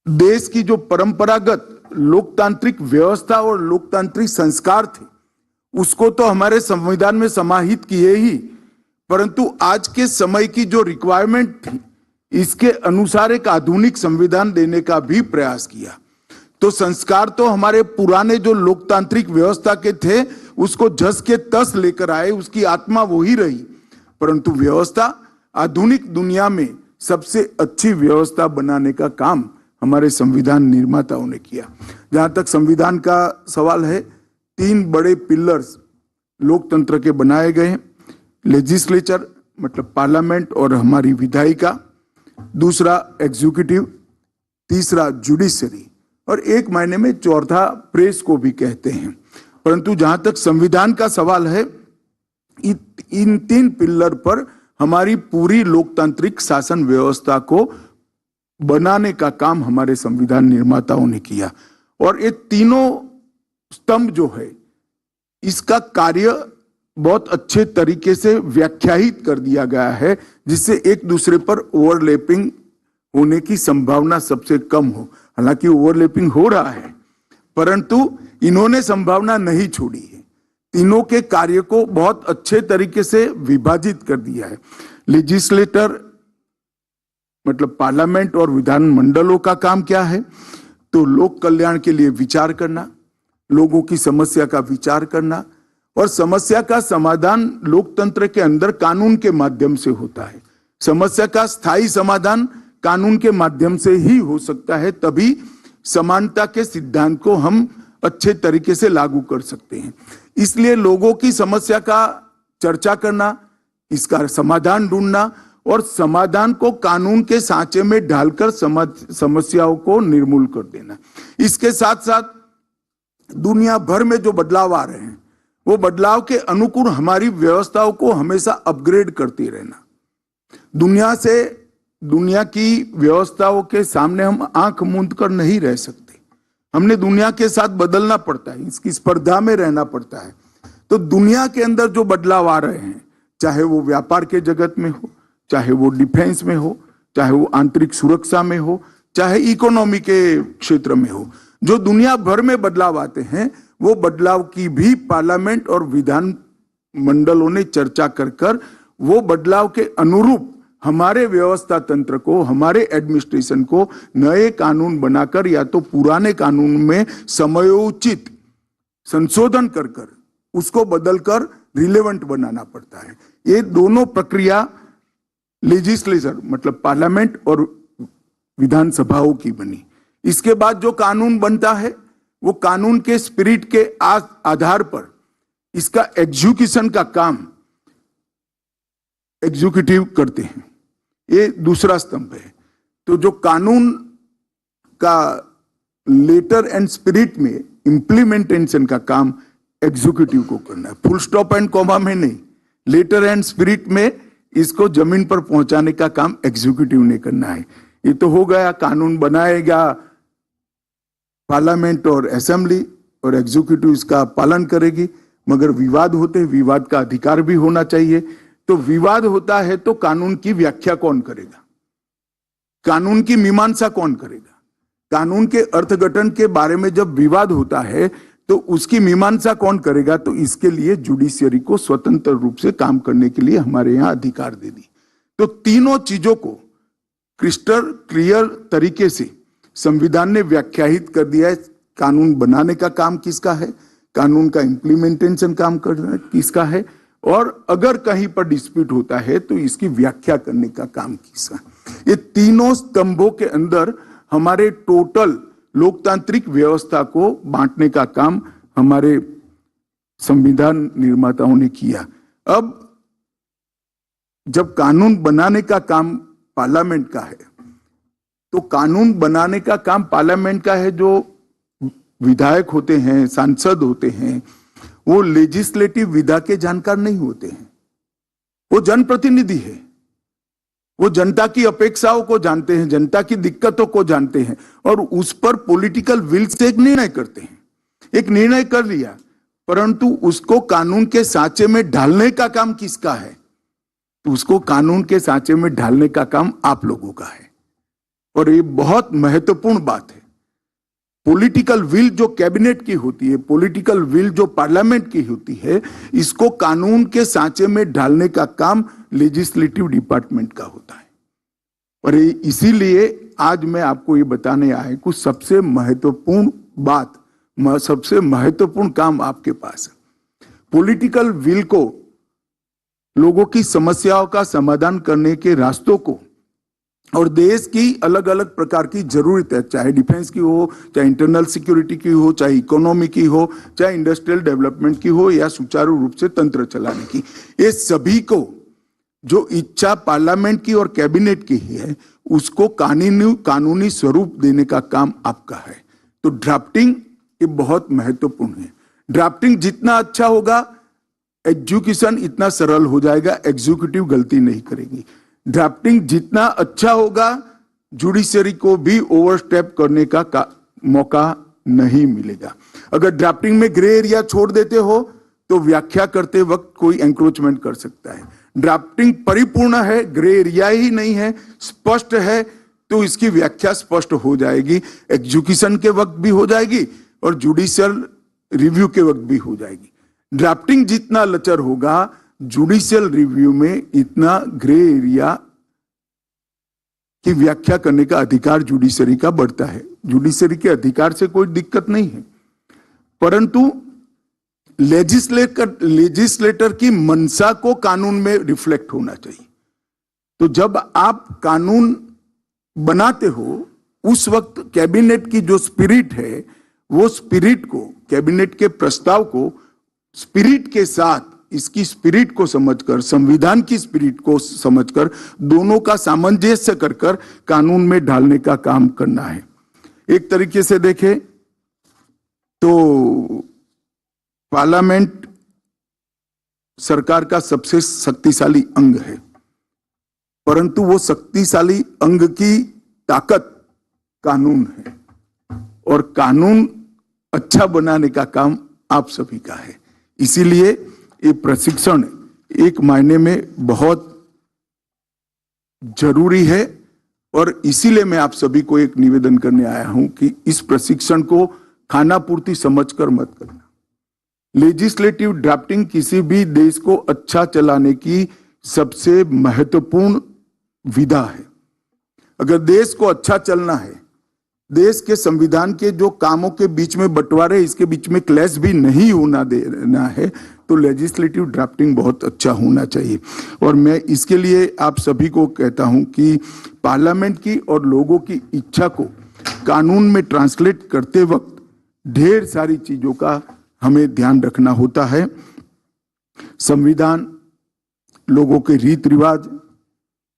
देश की जो परंपरागत लोकतांत्रिक व्यवस्था और लोकतांत्रिक संस्कार थे उसको तो हमारे संविधान में समाहित किए ही, परंतु आज के समय की जो रिक्वायरमेंट थी इसके अनुसार एक आधुनिक संविधान देने का भी प्रयास किया। तो संस्कार तो हमारे पुराने जो लोकतांत्रिक व्यवस्था के थे उसको झस के तस लेकर आए, उसकी आत्मा वही रही, परंतु व्यवस्था आधुनिक दुनिया में सबसे अच्छी व्यवस्था बनाने का काम हमारे संविधान निर्माताओं ने किया। जहां तक संविधान का सवाल है, 3 बड़े पिलर्स लोकतंत्र के बनाए गए हैं। लेजिस्लेचर मतलब पार्लियामेंट और हमारी विधायिका, दूसरा एग्जीक्यूटिव, तीसरा जुडिशरी और एक मायने में चौथा प्रेस को भी कहते हैं। परंतु जहां तक संविधान का सवाल है, इन 3 पिलर पर हमारी पूरी लोकतांत्रिक शासन व्यवस्था को बनाने का काम हमारे संविधान निर्माताओं ने किया। और ये तीनों स्तंभ जो है इसका कार्य बहुत अच्छे तरीके से व्याख्यायित कर दिया गया है, जिससे एक दूसरे पर ओवरलैपिंग होने की संभावना सबसे कम हो। हालांकि ओवरलैपिंग हो रहा है, परंतु इन्होंने संभावना नहीं छोड़ी है। तीनों के कार्य को बहुत अच्छे तरीके से विभाजित कर दिया है। लेजिस्लेटर मतलब पार्लियामेंट और विधानमंडलों का काम क्या है, तो लोक कल्याण के लिए विचार करना, लोगों की समस्या का विचार करना और समस्या का समाधान लोकतंत्र के अंदर कानून के माध्यम से होता है। समस्या का स्थायी समाधान कानून के माध्यम से ही हो सकता है, तभी समानता के सिद्धांत को हम अच्छे तरीके से लागू कर सकते हैं। इसलिए लोगों की समस्या का चर्चा करना, इसका समाधान ढूंढना और समाधान को कानून के सांचे में ढालकर समस्याओं को निर्मूल कर देना। इसके साथ साथ दुनिया भर में जो बदलाव आ रहे हैं वो बदलाव के अनुकूल हमारी व्यवस्थाओं को हमेशा अपग्रेड करते रहना। दुनिया की व्यवस्थाओं के सामने हम आंख मूंद कर नहीं रह सकते। हमने दुनिया के साथ बदलना पड़ता है, इसकी स्पर्धा में रहना पड़ता है। तो दुनिया के अंदर जो बदलाव आ रहे हैं, चाहे वो व्यापार के जगत में हो, चाहे वो डिफेंस में हो, चाहे वो आंतरिक सुरक्षा में हो, चाहे इकोनॉमी के क्षेत्र में हो, जो दुनिया भर में बदलाव आते हैं, वो बदलाव की भी पार्लियामेंट और विधान मंडलों ने चर्चा कर वो बदलाव के अनुरूप हमारे व्यवस्था तंत्र को, हमारे एडमिनिस्ट्रेशन को नए कानून बनाकर या तो पुराने कानून में समयोचित संशोधन कर उसको बदलकर रिलेवेंट बनाना पड़ता है। ये दोनों प्रक्रिया लेजिस्लेचर मतलब पार्लियामेंट और विधानसभाओं की बनी। इसके बाद जो कानून बनता है वो कानून के स्पिरिट के आधार पर इसका एग्जीक्यूशन का काम एग्जीक्यूटिव करते हैं। ये दूसरा स्तंभ है। तो जो कानून का लेटर एंड स्पिरिट में इम्प्लीमेंटेशन का काम एग्जीक्यूटिव को करना है, फुल स्टॉप एंड कॉमा में नहीं, लेटर एंड स्पिरिट में इसको जमीन पर पहुंचाने का काम एग्जीक्यूटिव ने करना है। ये तो हो गया, कानून बनाएगा पार्लियामेंट और असेंबली और एग्जीक्यूटिव इसका पालन करेगी। मगर विवाद होते हैं, विवाद का अधिकार भी होना चाहिए। तो विवाद होता है तो कानून की व्याख्या कौन करेगा, कानून की मीमांसा कौन करेगा? कानून के अर्थघटन के बारे में जब विवाद होता है तो उसकी मीमांसा कौन करेगा? तो इसके लिए जुडिशियरी को स्वतंत्र रूप से काम करने के लिए हमारे यहाँ अधिकार दे दी। तो तीनों चीजों को क्रिस्टल क्लियर तरीके से संविधान ने व्याख्यायित कर दिया है। कानून बनाने का काम किसका है, कानून का इम्प्लीमेंटेशन काम करना किसका है, और अगर कहीं पर डिस्प्यूट होता है तो इसकी व्याख्या करने का काम किसका। ये तीनों स्तंभों के अंदर हमारे टोटल लोकतांत्रिक व्यवस्था को बांटने का काम हमारे संविधान निर्माताओं ने किया। अब जब कानून बनाने का काम पार्लियामेंट का है तो कानून बनाने का काम पार्लियामेंट का है। जो विधायक होते हैं, सांसद होते हैं, वो लेजिस्लेटिव विधा के जानकार नहीं होते हैं, वो जनप्रतिनिधि है। वो जनता की अपेक्षाओं को जानते हैं, जनता की दिक्कतों को जानते हैं और उस पर पॉलिटिकल विल से एक निर्णय करते हैं। एक निर्णय कर लिया, परंतु उसको कानून के सांचे में ढालने का काम किसका है? तो उसको कानून के सांचे में ढालने का काम आप लोगों का है। और ये बहुत महत्वपूर्ण बात है। पॉलिटिकल विल जो कैबिनेट की होती है, पॉलिटिकल विल जो पार्लियामेंट की होती है, इसको कानून के सांचे में ढालने का काम लेजिस्लेटिव डिपार्टमेंट का होता है। और इसीलिए आज मैं आपको ये बताने आया कुछ सबसे महत्वपूर्ण बात, सबसे महत्वपूर्ण काम आपके पास है। पॉलिटिकल विल को, लोगों की समस्याओं का समाधान करने के रास्तों को और देश की अलग अलग प्रकार की जरूरत है, चाहे डिफेंस की हो, चाहे इंटरनल सिक्योरिटी की हो, चाहे इकोनॉमी की हो, चाहे इंडस्ट्रियल डेवलपमेंट की हो, या सुचारू रूप से तंत्र चलाने की, ये सभी को जो इच्छा पार्लियामेंट की और कैबिनेट की है उसको कानूनी स्वरूप देने का काम आपका है। तो ड्राफ्टिंग ये बहुत महत्वपूर्ण है। ड्राफ्टिंग जितना अच्छा होगा, एग्जीक्यूशन इतना सरल हो जाएगा, एग्जीक्यूटिव गलती नहीं करेगी। ड्राफ्टिंग जितना अच्छा होगा, जुडिशरी को भी ओवरस्टेप करने का मौका नहीं मिलेगा। अगर ड्राफ्टिंग में ग्रे एरिया छोड़ देते हो तो व्याख्या करते वक्त कोई एंक्रोचमेंट कर सकता है। ड्राफ्टिंग परिपूर्ण है, ग्रे एरिया ही नहीं है, स्पष्ट है, तो इसकी व्याख्या स्पष्ट हो जाएगी, एग्जीक्यूशन के वक्त भी हो जाएगी और जुडिशियल रिव्यू के वक्त भी हो जाएगी। ड्राफ्टिंग जितना लचर होगा, जुडिशियल रिव्यू में इतना ग्रे एरिया की व्याख्या करने का अधिकार जुडिशरी का बढ़ता है। जुडिशरी के अधिकार से कोई दिक्कत नहीं है, परंतु लेजिस्लेटर की मंशा को कानून में रिफ्लेक्ट होना चाहिए। तो जब आप कानून बनाते हो उस वक्त कैबिनेट की जो स्पिरिट है, वो स्पिरिट को, कैबिनेट के प्रस्ताव को स्पिरिट के साथ, इसकी स्पिरिट को समझकर, संविधान की स्पिरिट को समझकर, दोनों का सामंजस्य कर कानून में ढालने का काम करना है। एक तरीके से देखें तो पार्लियामेंट सरकार का सबसे शक्तिशाली अंग है, परंतु वो शक्तिशाली अंग की ताकत कानून है और कानून अच्छा बनाने का काम आप सभी का है। इसीलिए ये प्रशिक्षण एक मायने में बहुत जरूरी है और इसीलिए मैं आप सभी को एक निवेदन करने आया हूं कि इस प्रशिक्षण को खाना पूर्ति समझकर मत करना। लेजिस्लेटिव ड्राफ्टिंग किसी भी देश को अच्छा चलाने की सबसे महत्वपूर्ण विधा है। अगर देश को अच्छा चलना है, देश के संविधान के जो कामों के बीच में बंटवारे, इसके बीच में क्लैश भी नहीं होना देना है, तो लेजिस्लेटिव ड्राफ्टिंग बहुत अच्छा होना चाहिए। और मैं इसके लिए आप सभी को कहता हूं कि पार्लियामेंट की और लोगों की इच्छा को कानून में ट्रांसलेट करते वक्त ढेर सारी चीजों का हमें ध्यान रखना होता है। संविधान, लोगों के रीति रिवाज,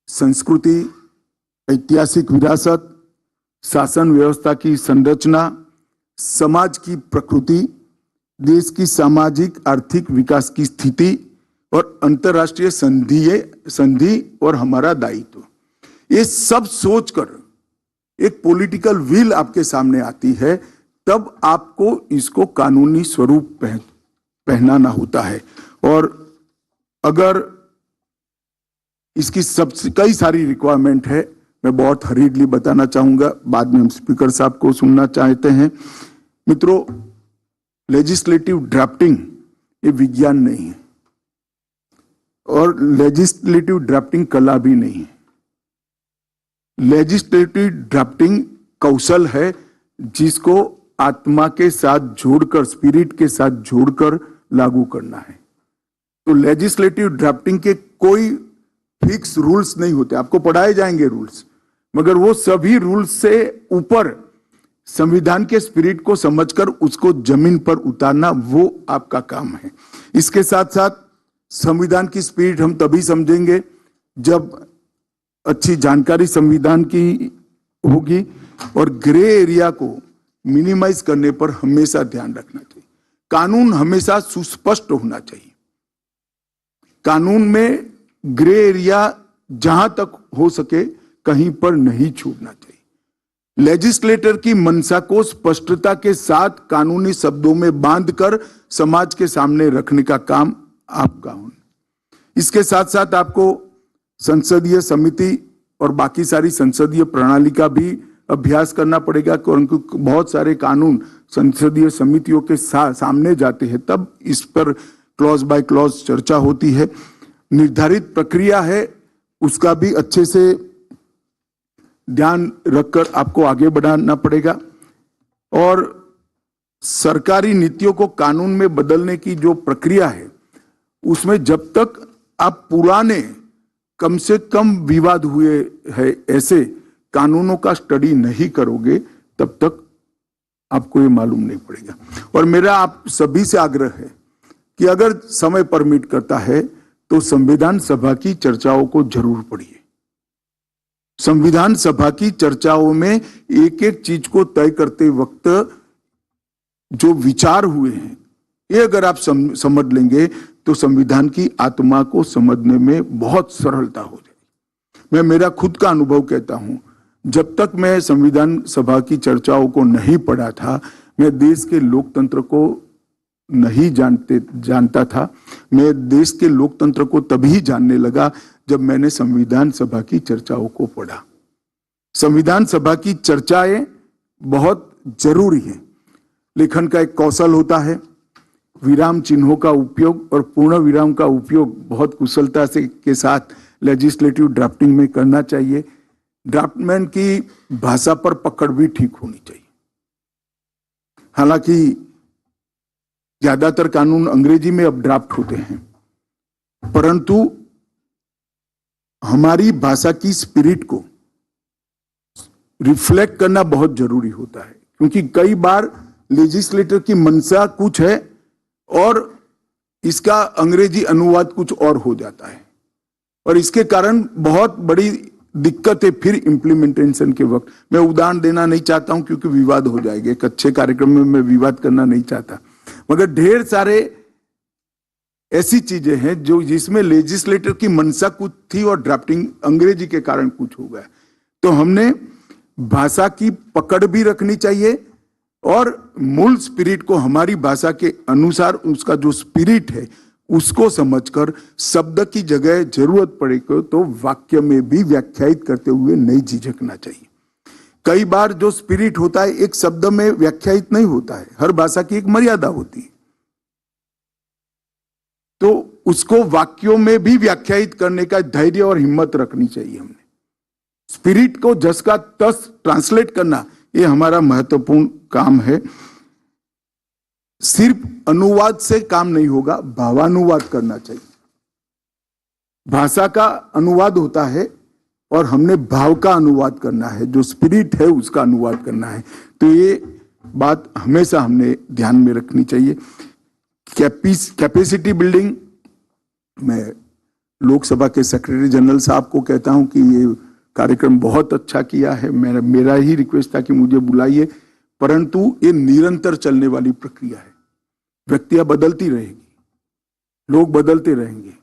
संस्कृति, ऐतिहासिक विरासत, शासन व्यवस्था की संरचना, समाज की प्रकृति, देश की सामाजिक आर्थिक विकास की स्थिति और अंतर्राष्ट्रीय संधि और हमारा दायित्व, ये सब सोचकर एक पॉलिटिकल विल आपके सामने आती है, तब आपको इसको कानूनी स्वरूप पहनाना होता है। और अगर इसकी सबसे कई सारी रिक्वायरमेंट है, मैं बहुत हरीडली बताना चाहूंगा, बाद में हम स्पीकर साहब को सुनना चाहते हैं। मित्रों, लेजिस्लेटिव ड्राफ्टिंग ये विज्ञान नहीं है और लेजिस्लेटिव ड्राफ्टिंग कला भी नहीं है। लेजिस्लेटिव ड्राफ्टिंग कौशल है जिसको आत्मा के साथ जोड़कर, स्पिरिट के साथ जोड़कर लागू करना है। तो लेजिस्लेटिव ड्राफ्टिंग के कोई फिक्स रूल्स नहीं होते, आपको पढ़ाए जाएंगे रूल्स, मगर वो सभी रूल्स से ऊपर संविधान के स्पिरिट को समझकर उसको जमीन पर उतारना, वो आपका काम है। इसके साथ साथ संविधान की स्पिरिट हम तभी समझेंगे जब अच्छी जानकारी संविधान की होगी और ग्रे एरिया को मिनिमाइज करने पर हमेशा ध्यान रखना चाहिए। कानून हमेशा सुस्पष्ट होना चाहिए। कानून में ग्रे एरिया जहां तक हो सके कहीं पर नहीं छूटना चाहिए। लेजिस्लेटर की मंशा को स्पष्टता के साथ कानूनी शब्दों में बांधकर समाज के सामने रखने का काम आपका होना। इसके साथ साथ आपको संसदीय समिति और बाकी सारी संसदीय प्रणाली का भी अभ्यास करना पड़ेगा, क्योंकि बहुत सारे कानून संसदीय समितियों के सामने जाते हैं, तब इस पर क्लॉज बाय क्लॉज चर्चा होती है। निर्धारित प्रक्रिया है, उसका भी अच्छे से ध्यान रखकर आपको आगे बढ़ाना पड़ेगा। और सरकारी नीतियों को कानून में बदलने की जो प्रक्रिया है, उसमें जब तक आप पुराने कम से कम विवाद हुए हैं ऐसे कानूनों का स्टडी नहीं करोगे, तब तक आपको ये मालूम नहीं पड़ेगा। और मेरा आप सभी से आग्रह है कि अगर समय परमिट करता है तो संविधान सभा की चर्चाओं को जरूर पढ़िए। संविधान सभा की चर्चाओं में एक एक चीज को तय करते वक्त जो विचार हुए हैं, ये अगर आप समझ लेंगे तो संविधान की आत्मा को समझने में बहुत सरलता हो जाएगी। मैं मेरा खुद का अनुभव कहता हूं, जब तक मैं संविधान सभा की चर्चाओं को नहीं पढ़ा था, मैं देश के लोकतंत्र को नहीं जानता था। मैं देश के लोकतंत्र को तभी जानने लगा जब मैंने संविधान सभा की चर्चाओं को पढ़ा। संविधान सभा की चर्चाएं बहुत जरूरी है। लेखन का एक कौशल होता है, विराम चिन्हों का उपयोग और पूर्ण विराम का उपयोग बहुत कुशलता से के साथ लेजिस्लेटिव ड्राफ्टिंग में करना चाहिए। ड्राफ्टमैन की भाषा पर पकड़ भी ठीक होनी चाहिए। हालांकि ज्यादातर कानून अंग्रेजी में अब ड्राफ्ट होते हैं, परंतु हमारी भाषा की स्पिरिट को रिफ्लेक्ट करना बहुत जरूरी होता है, क्योंकि कई बार लेजिस्लेटर की मंशा कुछ है और इसका अंग्रेजी अनुवाद कुछ और हो जाता है, और इसके कारण बहुत बड़ी दिक्कत है फिर इम्प्लीमेंटेशन के वक्त। मैं उदाहरण देना नहीं चाहता हूं क्योंकि विवाद हो जाएगा, एक अच्छे कार्यक्रम में मैं विवाद करना नहीं चाहता, मगर ढेर सारे ऐसी चीजें हैं जो जिसमें लेजिस्लेटर की मंशा कुछ थी और ड्राफ्टिंग अंग्रेजी के कारण कुछ हो गया। तो हमने भाषा की पकड़ भी रखनी चाहिए और मूल स्पिरिट को हमारी भाषा के अनुसार उसका जो स्पिरिट है उसको समझकर शब्द की जगह जरूरत पड़े तो वाक्य में भी व्याख्यायित करते हुए नहीं झिझकना चाहिए। कई बार जो स्पिरिट होता है एक शब्द में व्याख्यायित नहीं होता है, हर भाषा की एक मर्यादा होती है, तो उसको वाक्यों में भी व्याख्यायित करने का धैर्य और हिम्मत रखनी चाहिए। हमने स्पिरिट को जस का तस ट्रांसलेट करना ये हमारा महत्वपूर्ण काम है। सिर्फ अनुवाद से काम नहीं होगा, भावानुवाद करना चाहिए। भाषा का अनुवाद होता है और हमने भाव का अनुवाद करना है, जो स्पिरिट है उसका अनुवाद करना है। तो ये बात हमेशा हमने ध्यान में रखनी चाहिए। कैपेसिटी बिल्डिंग, मैं लोकसभा के सेक्रेटरी जनरल साहब को कहता हूं कि ये कार्यक्रम बहुत अच्छा किया है। मेरा ही रिक्वेस्ट था कि मुझे बुलाइए, परंतु ये निरंतर चलने वाली प्रक्रिया है। व्यक्तियां बदलती रहेगी, लोग बदलते रहेंगे,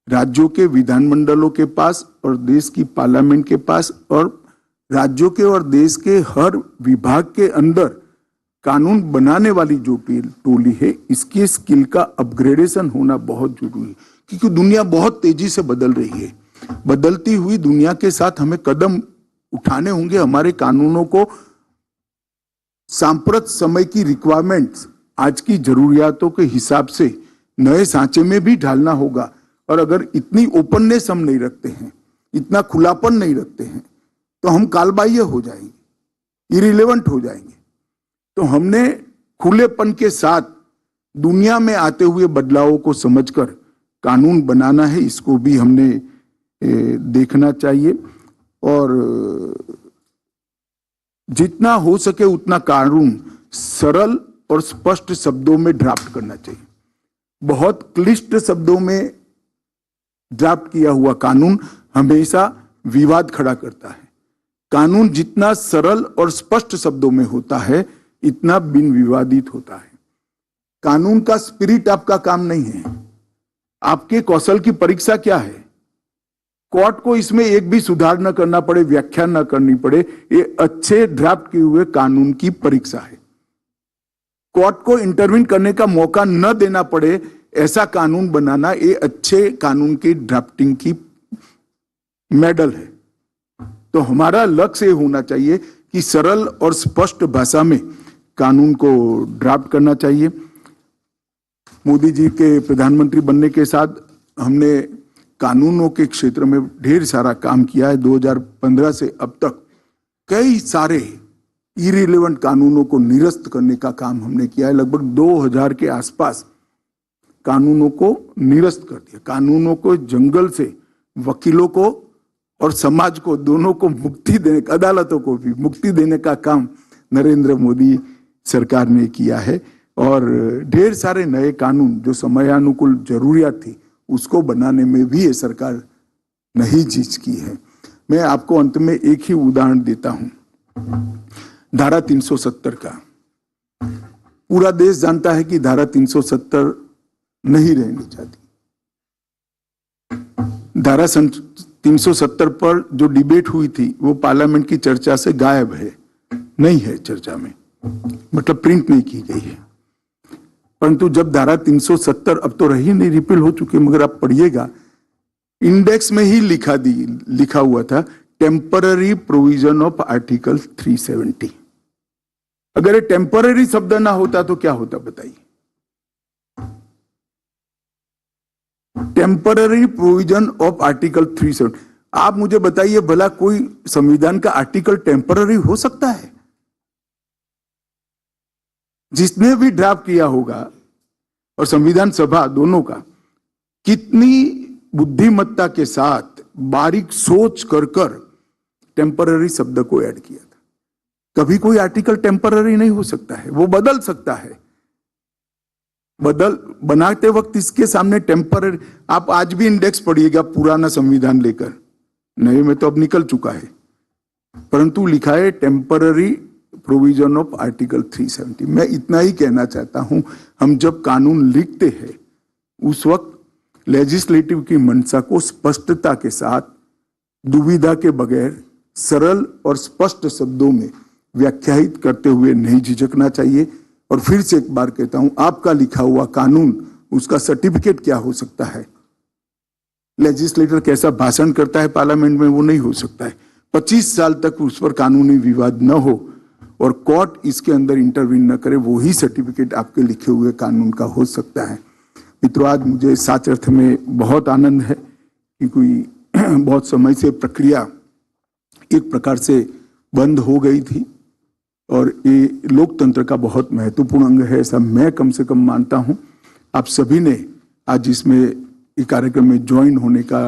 राज्यों के विधानमंडलों के पास और देश की पार्लियामेंट के पास और राज्यों के और देश के हर विभाग के अंदर कानून बनाने वाली जो टोली है, इसके स्किल का अपग्रेडेशन होना बहुत जरूरी है, क्योंकि दुनिया बहुत तेजी से बदल रही है। बदलती हुई दुनिया के साथ हमें कदम उठाने होंगे। हमारे कानूनों को सांप्रत समय की रिक्वायरमेंट्स, आज की जरूरियातों के हिसाब से नए सांचे में भी ढालना होगा। और अगर इतनी ओपननेस हम नहीं रखते हैं, इतना खुलापन नहीं रखते हैं, तो हम कालबाह्य हो जाएंगे, इरिलेवेंट हो जाएंगे। तो हमने खुलेपन के साथ दुनिया में आते हुए बदलावों को समझकर कानून बनाना है, इसको भी हमने देखना चाहिए। और जितना हो सके उतना कानून सरल और स्पष्ट शब्दों में ड्राफ्ट करना चाहिए। बहुत क्लिष्ट शब्दों में ड्राफ्ट किया हुआ कानून हमेशा विवाद खड़ा करता है। कानून जितना सरल और स्पष्ट शब्दों में होता है इतना बिन विवादित होता है। कानून का स्पिरिट आपका काम नहीं है, आपके कौशल की परीक्षा क्या है। कोर्ट को इसमें एक भी सुधार न करना पड़े, व्याख्या न करनी पड़े, ये अच्छे ड्राफ्ट किए हुए कानून की परीक्षा है। कोर्ट को इंटरवीन करने का मौका न देना पड़े, ऐसा कानून बनाना ये अच्छे कानून की ड्राफ्टिंग की मेडल है। तो हमारा लक्ष्य होना चाहिए कि सरल और स्पष्ट भाषा में कानून को ड्राफ्ट करना चाहिए। मोदी जी के प्रधानमंत्री बनने के साथ हमने कानूनों के क्षेत्र में ढेर सारा काम किया है। 2015 से अब तक कई सारे इरिलेवेंट कानूनों को निरस्त करने का काम हमने किया है। लगभग 2000 के आसपास कानूनों को निरस्त कर दिया। कानूनों को जंगल से वकीलों को और समाज को दोनों को मुक्ति देने, अदालतों को भी मुक्ति देने का काम नरेंद्र मोदी सरकार ने किया है। और ढेर सारे नए कानून जो समयानुकूल जरूरियात थी उसको बनाने में भी ये सरकार नहीं झिझकी है। मैं आपको अंत में एक ही उदाहरण देता हूं, धारा 370 का। पूरा देश जानता है कि धारा 370 नहीं रहनी चाहती। धारा 370 पर जो डिबेट हुई थी वो पार्लियामेंट की चर्चा से गायब है, नहीं है चर्चा में, मतलब प्रिंट नहीं की गई है। परंतु जब धारा 370 अब तो रही नहीं, रिपील हो चुकी, मगर आप पढ़िएगा इंडेक्स में ही लिखा हुआ था टेम्पररी प्रोविजन ऑफ आर्टिकल 370। अगर ये टेम्पररी शब्द ना होता तो क्या होता बताइए। Temporary provision of article 370। आप मुझे बताइए भला कोई संविधान का आर्टिकल टेम्पररी हो सकता है? जिसने भी ड्राफ्ट किया होगा और संविधान सभा दोनों का कितनी बुद्धिमत्ता के साथ बारीक सोच कर टेम्पररी शब्द को ऐड किया था। कभी कोई आर्टिकल टेम्पररी नहीं हो सकता है, वो बदल सकता है। बनाते वक्त इसके सामने टेम्पररी, आप आज भी इंडेक्स पढ़िएगा पुराना संविधान लेकर, नए में तो अब निकल चुका है, परंतु लिखा है टेम्पररी प्रोविजन ऑफ आर्टिकल 370। मैं इतना ही कहना चाहता हूं, हम जब कानून लिखते हैं उस वक्त लेजिस्लेटिव की मंशा को स्पष्टता के साथ, दुविधा के बगैर, सरल और स्पष्ट शब्दों में व्याख्यायित करते हुए नहीं झिझकना चाहिए। और फिर से एक बार कहता हूं, आपका लिखा हुआ कानून, उसका सर्टिफिकेट क्या हो सकता है? लेजिस्लेटर कैसा भाषण करता है पार्लियामेंट में, वो नहीं हो सकता है। 25 साल तक उस पर कानूनी विवाद न हो और कोर्ट इसके अंदर इंटरवीन न करे, वो ही सर्टिफिकेट आपके लिखे हुए कानून का हो सकता है। मित्रों, आज मुझे सच अर्थ में बहुत आनंद है कि कोई बहुत समय से प्रक्रिया एक प्रकार से बंद हो गई थी और ये लोकतंत्र का बहुत महत्वपूर्ण अंग है, ऐसा मैं कम से कम मानता हूं। आप सभी ने आज इसमें इस कार्यक्रम में ज्वाइन होने का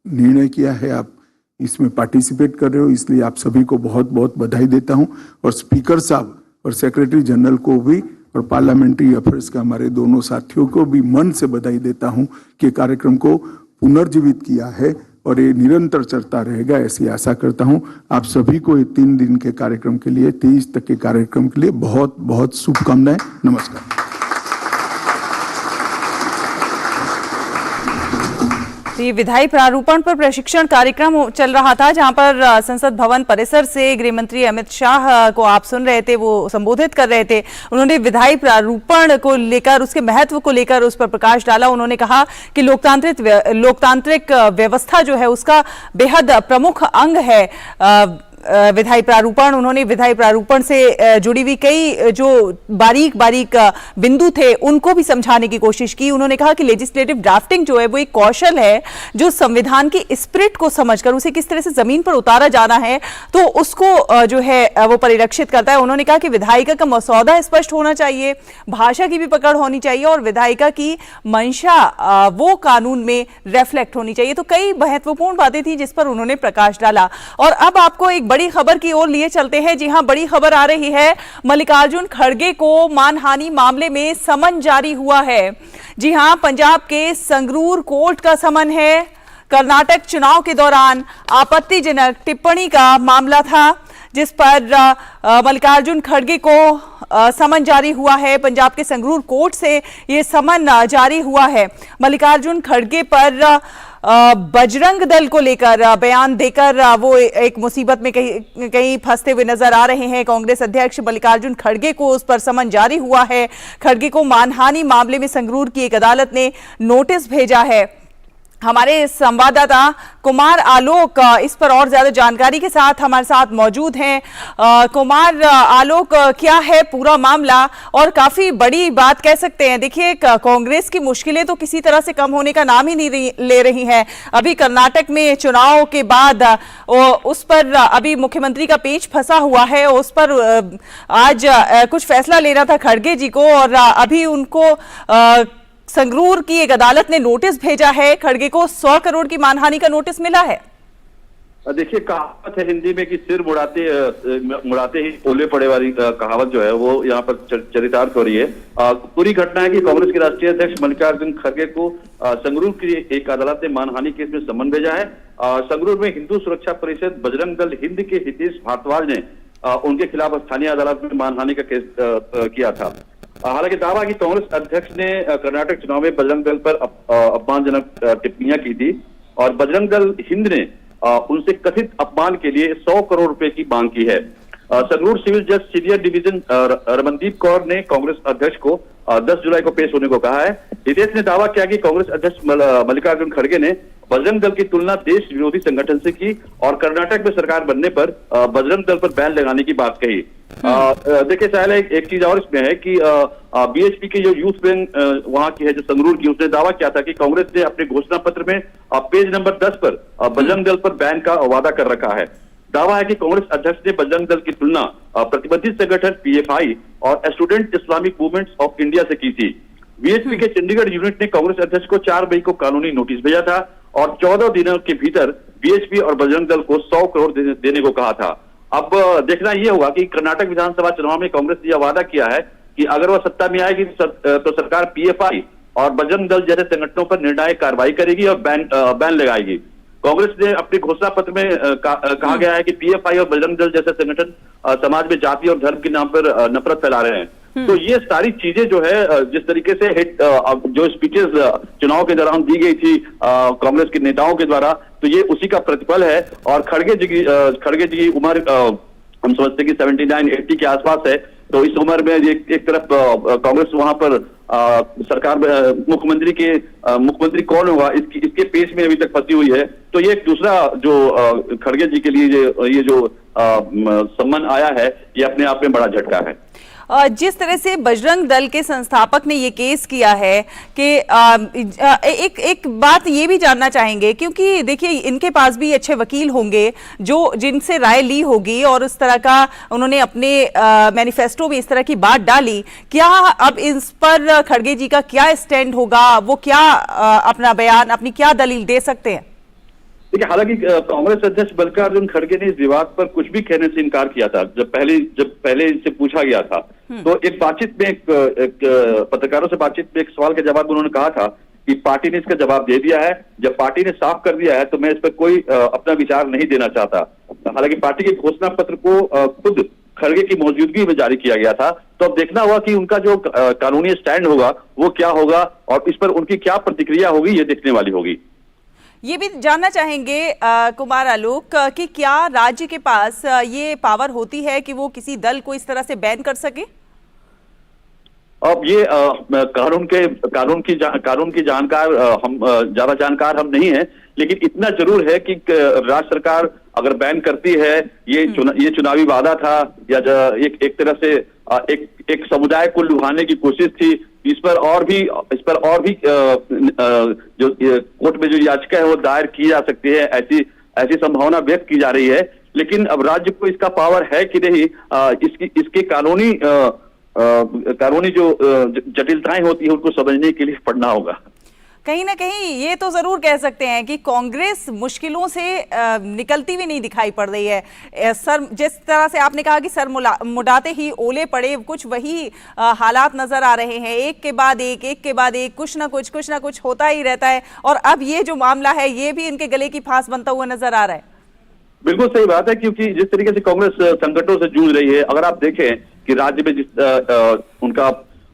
निर्णय किया है, आप इसमें पार्टिसिपेट कर रहे हो, इसलिए आप सभी को बहुत बहुत बधाई देता हूं। और स्पीकर साहब और सेक्रेटरी जनरल को भी और पार्लियामेंट्री अफेयर्स के हमारे दोनों साथियों को भी मन से बधाई देता हूं कि कार्यक्रम को पुनर्जीवित किया है और ये निरंतर चलता रहेगा, ऐसी आशा करता हूं। आप सभी को ये 3 दिन के कार्यक्रम के लिए, 23 तक के कार्यक्रम के लिए बहुत बहुत शुभकामनाएं। नमस्कार। ये विधायी प्रारूपण पर प्रशिक्षण कार्यक्रम चल रहा था, जहां पर संसद भवन परिसर से गृह मंत्री अमित शाह को आप सुन रहे थे, वो संबोधित कर रहे थे। उन्होंने विधायी प्रारूपण को लेकर, उसके महत्व को लेकर उस पर प्रकाश डाला। उन्होंने कहा कि लोकतांत्रिक व्यवस्था जो है उसका बेहद प्रमुख अंग है विधायी प्रारूपण। उन्होंने विधायी प्रारूपण से जुड़ी हुई कई जो बारीक बिंदु थे उनको भी समझाने की कोशिश की। उन्होंने कहा कि लेजिस्लेटिव ड्राफ्टिंग जो है वो एक कौशल है जो संविधान की स्पिरिट को समझकर उसे किस तरह से जमीन पर उतारा जाना है, तो उसको जो है वो परिलक्षित करता है। उन्होंने कहा कि विधायिका का मसौदा स्पष्ट होना चाहिए, भाषा की भी पकड़ होनी चाहिए और विधायिका की मंशा वो कानून में रिफ्लेक्ट होनी चाहिए। तो कई महत्वपूर्ण बातें थी जिस पर उन्होंने प्रकाश डाला। और अब आपको एक बड़ी खबर की ओर लिए चलते हैं। जी हां, बड़ी खबर आ रही है, मल्लिकार्जुन खड़गे को मानहानि मामले में समन जारी हुआ है। जी हां, पंजाब के संगरूर कोर्ट का समन है। कर्नाटक चुनाव के दौरान आपत्तिजनक टिप्पणी का मामला था जिस पर मल्लिकार्जुन खड़गे को समन जारी हुआ है। पंजाब के संगरूर कोर्ट से ये समन जारी हुआ है। मल्लिकार्जुन खड़गे पर बजरंग दल को लेकर बयान देकर वो एक मुसीबत में कहीं फंसते हुए नजर आ रहे हैं। कांग्रेस अध्यक्ष मल्लिकार्जुन खड़गे को उस पर समन जारी हुआ है। खड़गे को मानहानि मामले में संगरूर की एक अदालत ने नोटिस भेजा है। हमारे संवाददाता कुमार आलोक इस पर और ज्यादा जानकारी के साथ हमारे साथ मौजूद हैं। कुमार आलोक, क्या है पूरा मामला? और काफी बड़ी बात कह सकते हैं। देखिए, कांग्रेस की मुश्किलें तो किसी तरह से कम होने का नाम ही नहीं ले रही हैं। अभी कर्नाटक में चुनाव के बाद उस पर अभी मुख्यमंत्री का पेच फंसा हुआ है। उस पर आज कुछ फैसला लेना था खड़गे जी को और अभी उनको संगरूर की एक अदालत ने नोटिस भेजा है। खड़गे को 100 करोड़ की मानहानि का नोटिस मिला है। देखिए, कहावत है हिंदी में कि सिर मुड़ाते ही ओले पड़े वाली कहावत जो है वो यहाँ पर चरितार्थ हो रही है। पूरी घटना है कि कांग्रेस के राष्ट्रीय अध्यक्ष मल्लिकार्जुन खड़गे को संगरूर की एक अदालत ने मानहानि केस में समन भेजा है। संगरूर में हिंदू सुरक्षा परिषद बजरंग दल हिंद के हितेश भारद्वाज ने उनके खिलाफ स्थानीय अदालत में मानहानि का केस किया था। हालांकि दावा कि कांग्रेस अध्यक्ष ने कर्नाटक चुनाव में बजरंग दल पर अपमानजनक टिप्पणियां की थी और बजरंग दल हिंद ने उनसे कथित अपमान के लिए 100 करोड़ रुपए की मांग की है। संगरूर सिविल जज सीनियर डिवीजन रमनदीप कौर ने कांग्रेस अध्यक्ष को 10 जुलाई को पेश होने को कहा है। हितेश ने दावा किया कि कांग्रेस अध्यक्ष मल्लिकार्जुन खड़गे ने बजरंग दल की तुलना देश विरोधी संगठन से की और कर्नाटक में सरकार बनने पर बजरंग दल पर बैन लगाने की बात कही। देखिए साहिल, एक चीज और इसमें है कि बीएचपी के जो यूथ विंग वहां की है, जो संगरूर की, उसने दावा किया था कि कांग्रेस ने अपने घोषणा पत्र में पेज नंबर 10 पर बजरंग दल पर बैन का वादा कर रखा है। दावा है कि कांग्रेस अध्यक्ष ने बजरंग दल की तुलना प्रतिबंधित संगठन पीएफआई और student Islamic movements of India से की थी। बीएचपी के चंडीगढ़ यूनिट ने कांग्रेस अध्यक्ष को 4 मई को कानूनी नोटिस भेजा था और 14 दिनों के भीतर बीएचपी और बजरंग दल को 100 करोड़ देने को कहा था। अब देखना यह होगा कि कर्नाटक विधानसभा चुनाव में कांग्रेस ने यह वादा किया है कि अगर वह सत्ता में आएगी तो सरकार पीएफआई और बजरंग दल जैसे संगठनों पर निर्णायक कार्रवाई करेगी और बैन लगाएगी। कांग्रेस ने अपने घोषणा पत्र में कहा गया है कि पीएफआई और बजरंग दल जैसे संगठन समाज में जाति और धर्म के नाम पर नफरत फैला रहे हैं। तो ये सारी चीजें जो है जिस तरीके से जो स्पीचेस चुनाव के दौरान दी गई थी कांग्रेस के नेताओं के द्वारा, तो ये उसी का प्रतिफल है। और खड़गे जी की उम्र हम समझते हैं कि 79-80 के आसपास है। तो इस उम्र में एक तरफ कांग्रेस वहां पर सरकार मुख्यमंत्री कौन होगा इसके पेश में अभी तक फंसी हुई है। तो ये एक दूसरा जो खड़गे जी के लिए ये जो सम्मान आया है, ये अपने आप में बड़ा झटका है। जिस तरह से बजरंग दल के संस्थापक ने ये केस किया है कि एक बात ये भी जानना चाहेंगे, क्योंकि देखिए इनके पास भी अच्छे वकील होंगे जो जिनसे राय ली होगी और उस तरह का उन्होंने अपने मैनिफेस्टो में इस तरह की बात डाली। क्या अब इस पर खड़गे जी का क्या स्टैंड होगा, वो क्या अपना बयान, अपनी क्या दलील दे सकते हैं? देखिए, हालांकि कांग्रेस अध्यक्ष मल्लिकार्जुन खड़गे ने इस विवाद पर कुछ भी कहने से इनकार किया था। जब पहले इनसे पूछा गया था तो एक बातचीत में एक पत्रकारों से बातचीत में एक सवाल के जवाब में उन्होंने कहा था कि पार्टी ने इसका जवाब दे दिया है, जब पार्टी ने साफ कर दिया है तो मैं इस पर कोई अपना विचार नहीं देना चाहता। हालांकि पार्टी के घोषणा पत्र को खुद खड़गे की मौजूदगी में जारी किया गया था। तो अब देखना होगा कि उनका जो कानूनी स्टैंड होगा वो क्या होगा और इस पर उनकी क्या प्रतिक्रिया होगी, ये देखने वाली होगी। ये भी जानना चाहेंगे कुमार आलोक कि क्या राज्य के पास ये पावर होती है कि वो किसी दल को इस तरह से बैन कर सके? अब ये कानून की जानकार हम ज्यादा जानकार हम नहीं है, लेकिन इतना जरूर है कि राज्य सरकार अगर बैन करती है, ये चुनावी वादा था या एक तरह से एक समुदाय को लुभाने की कोशिश थी। इस पर और भी जो कोर्ट में जो याचिका है वो दायर की जा सकती है, ऐसी संभावना व्यक्त की जा रही है। लेकिन अब राज्य को इसका पावर है कि नहीं, इसके कानूनी जो जटिलताएं होती है उनको समझने के लिए पढ़ना होगा। कहीं ना कहीं ये तो जरूर कह सकते हैं कि कांग्रेस मुश्किलों से निकलती भी नहीं दिखाई पड़ रही है। सर, जिस तरह से आपने कहा कि सर मुड़ाते ही ओले पड़े, कुछ वही हालात नजर आ रहे हैं। एक के बाद एक कुछ ना कुछ होता ही रहता है। और अब ये जो मामला है ये भी इनके गले की फांस बनता हुआ नजर आ रहा है। बिल्कुल सही बात है, क्योंकि जिस तरीके से कांग्रेस संकटों से जूझ रही है, अगर आप देखें कि राज्य में उनका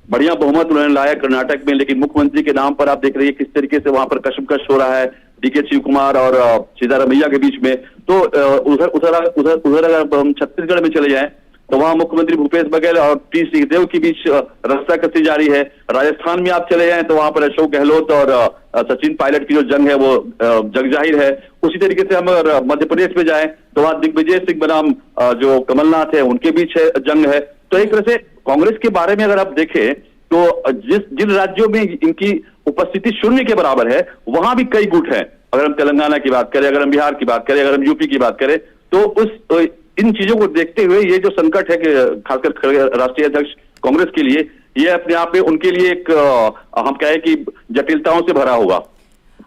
बढ़िया बहुमत उन्होंने लाया कर्नाटक में, लेकिन मुख्यमंत्री के नाम पर आप देख रही है किस तरीके से वहां पर कशमकश हो रहा है डीके शिव कुमार और सिद्धारमैया के बीच में। तो उधर अगर हम छत्तीसगढ़ में चले जाएं तो वहां मुख्यमंत्री भूपेश बघेल और टी सिंहदेव के बीच रास्ता कसी जारी है। राजस्थान में आप चले जाएं तो वहां पर अशोक गहलोत और सचिन पायलट की जो जंग है वो जग जाहिर है। उसी तरीके से हम मध्य प्रदेश में जाएं तो वहां दिग्विजय सिंह बनाम जो कमलनाथ है उनके बीच जंग है। तो एक तरह से कांग्रेस के बारे में अगर आप देखें तो जिन राज्यों में इनकी उपस्थिति शून्य के बराबर है वहां भी कई गुट हैं। अगर हम तेलंगाना की बात करें, अगर हम बिहार की बात करें, अगर हम यूपी की बात करें, तो इन चीजों को देखते हुए ये जो संकट है कि खासकर राष्ट्रीय अध्यक्ष कांग्रेस के लिए, ये अपने आप में उनके लिए एक हम कहें कि जटिलताओं से भरा होगा।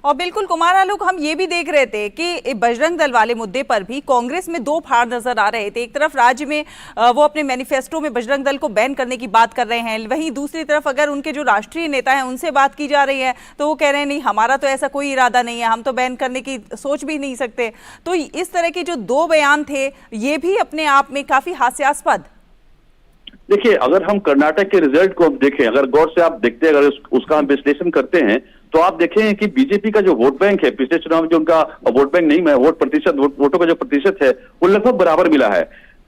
और बिल्कुल कुमार आलोक, हम ये भी देख रहे थे कि बजरंग दल वाले मुद्दे पर भी कांग्रेस में दो फाड़ नजर आ रहे थे। एक तरफ राज्य में वो अपने मैनिफेस्टो में बजरंग दल को बैन करने की बात कर रहे हैं, वहीं दूसरी तरफ अगर उनके जो राष्ट्रीय नेता हैं उनसे बात की जा रही है तो वो कह रहे हैं नहीं, हमारा तो ऐसा कोई इरादा नहीं है, हम तो बैन करने की सोच भी नहीं सकते। तो इस तरह के जो दो बयान थे ये भी अपने आप में काफी हास्यास्पद। देखिए, अगर हम कर्नाटक के रिजल्ट को देखें, अगर गौर से आप देखते हैं, अगर उसका हम विश्लेषण करते हैं तो आप देखें कि बीजेपी का जो वोट बैंक है पिछले चुनाव में, जो उनका वोट बैंक नहीं, वोट प्रतिशत, वोटों का जो प्रतिशत है वो लगभग बराबर मिला है।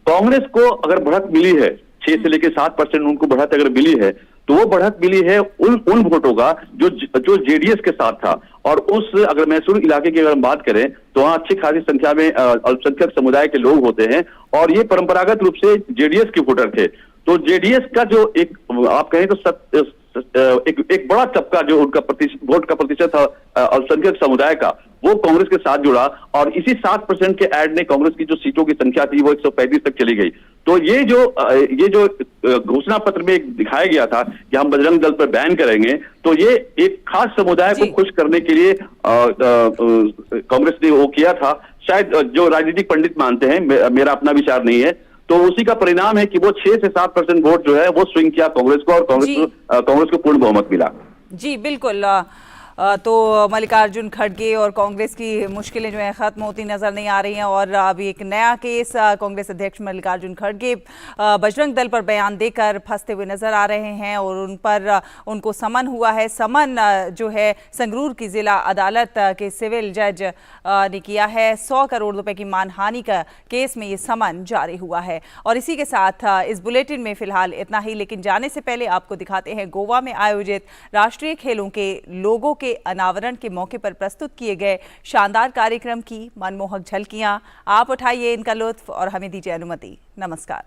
कांग्रेस को अगर बढ़त मिली है 6 से लेकर 7% उनको बढ़त अगर मिली है तो वो बढ़त मिली है उन वोटों का जो जेडीएस के साथ था। और उस अगर मैसूर इलाके की अगर हम बात करें तो वहां अच्छी खासी संख्या में अल्पसंख्यक समुदाय के लोग होते हैं और ये परंपरागत रूप से जेडीएस के वोटर थे। तो जेडीएस का जो एक आप कहें तो एक बड़ा तबका जो उनका वोट का प्रतिशत था अल्पसंख्यक समुदाय का, वो कांग्रेस के साथ जुड़ा और इसी 7% के ऐड ने कांग्रेस की जो सीटों की संख्या थी वो 135 तक चली गई। तो ये जो घोषणा पत्र में दिखाया गया था कि हम बजरंग दल पर बैन करेंगे, तो ये एक खास समुदाय को खुश करने के लिए कांग्रेस ने वो किया था। शायद जो राजनीतिक पंडित मानते हैं, मेरा अपना विचार नहीं है, तो उसी का परिणाम है कि वो 6 से 7% वोट जो है वो स्विंग किया कांग्रेस को और कांग्रेस को पूर्ण बहुमत मिला। जी बिल्कुल। तो मल्लिकार्जुन खड़गे और कांग्रेस की मुश्किलें जो हैं ख़त्म होती नज़र नहीं आ रही हैं और अभी एक नया केस कांग्रेस अध्यक्ष मल्लिकार्जुन खड़गे बजरंग दल पर बयान देकर फंसते हुए नज़र आ रहे हैं और उन पर उनको समन हुआ है। समन जो है संगरूर की ज़िला अदालत के सिविल जज ने किया है। 100 करोड़ रुपए की मानहानि का केस में ये समन जारी हुआ है। और इसी के साथ इस बुलेटिन में फिलहाल इतना ही, लेकिन जाने से पहले आपको दिखाते हैं गोवा में आयोजित राष्ट्रीय खेलों के लोगों के अनावरण के मौके पर प्रस्तुत किए गए शानदार कार्यक्रम की मनमोहक झलकियां। आप उठाइए इनका लुत्फ और हमें दीजिए अनुमति। नमस्कार।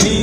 Din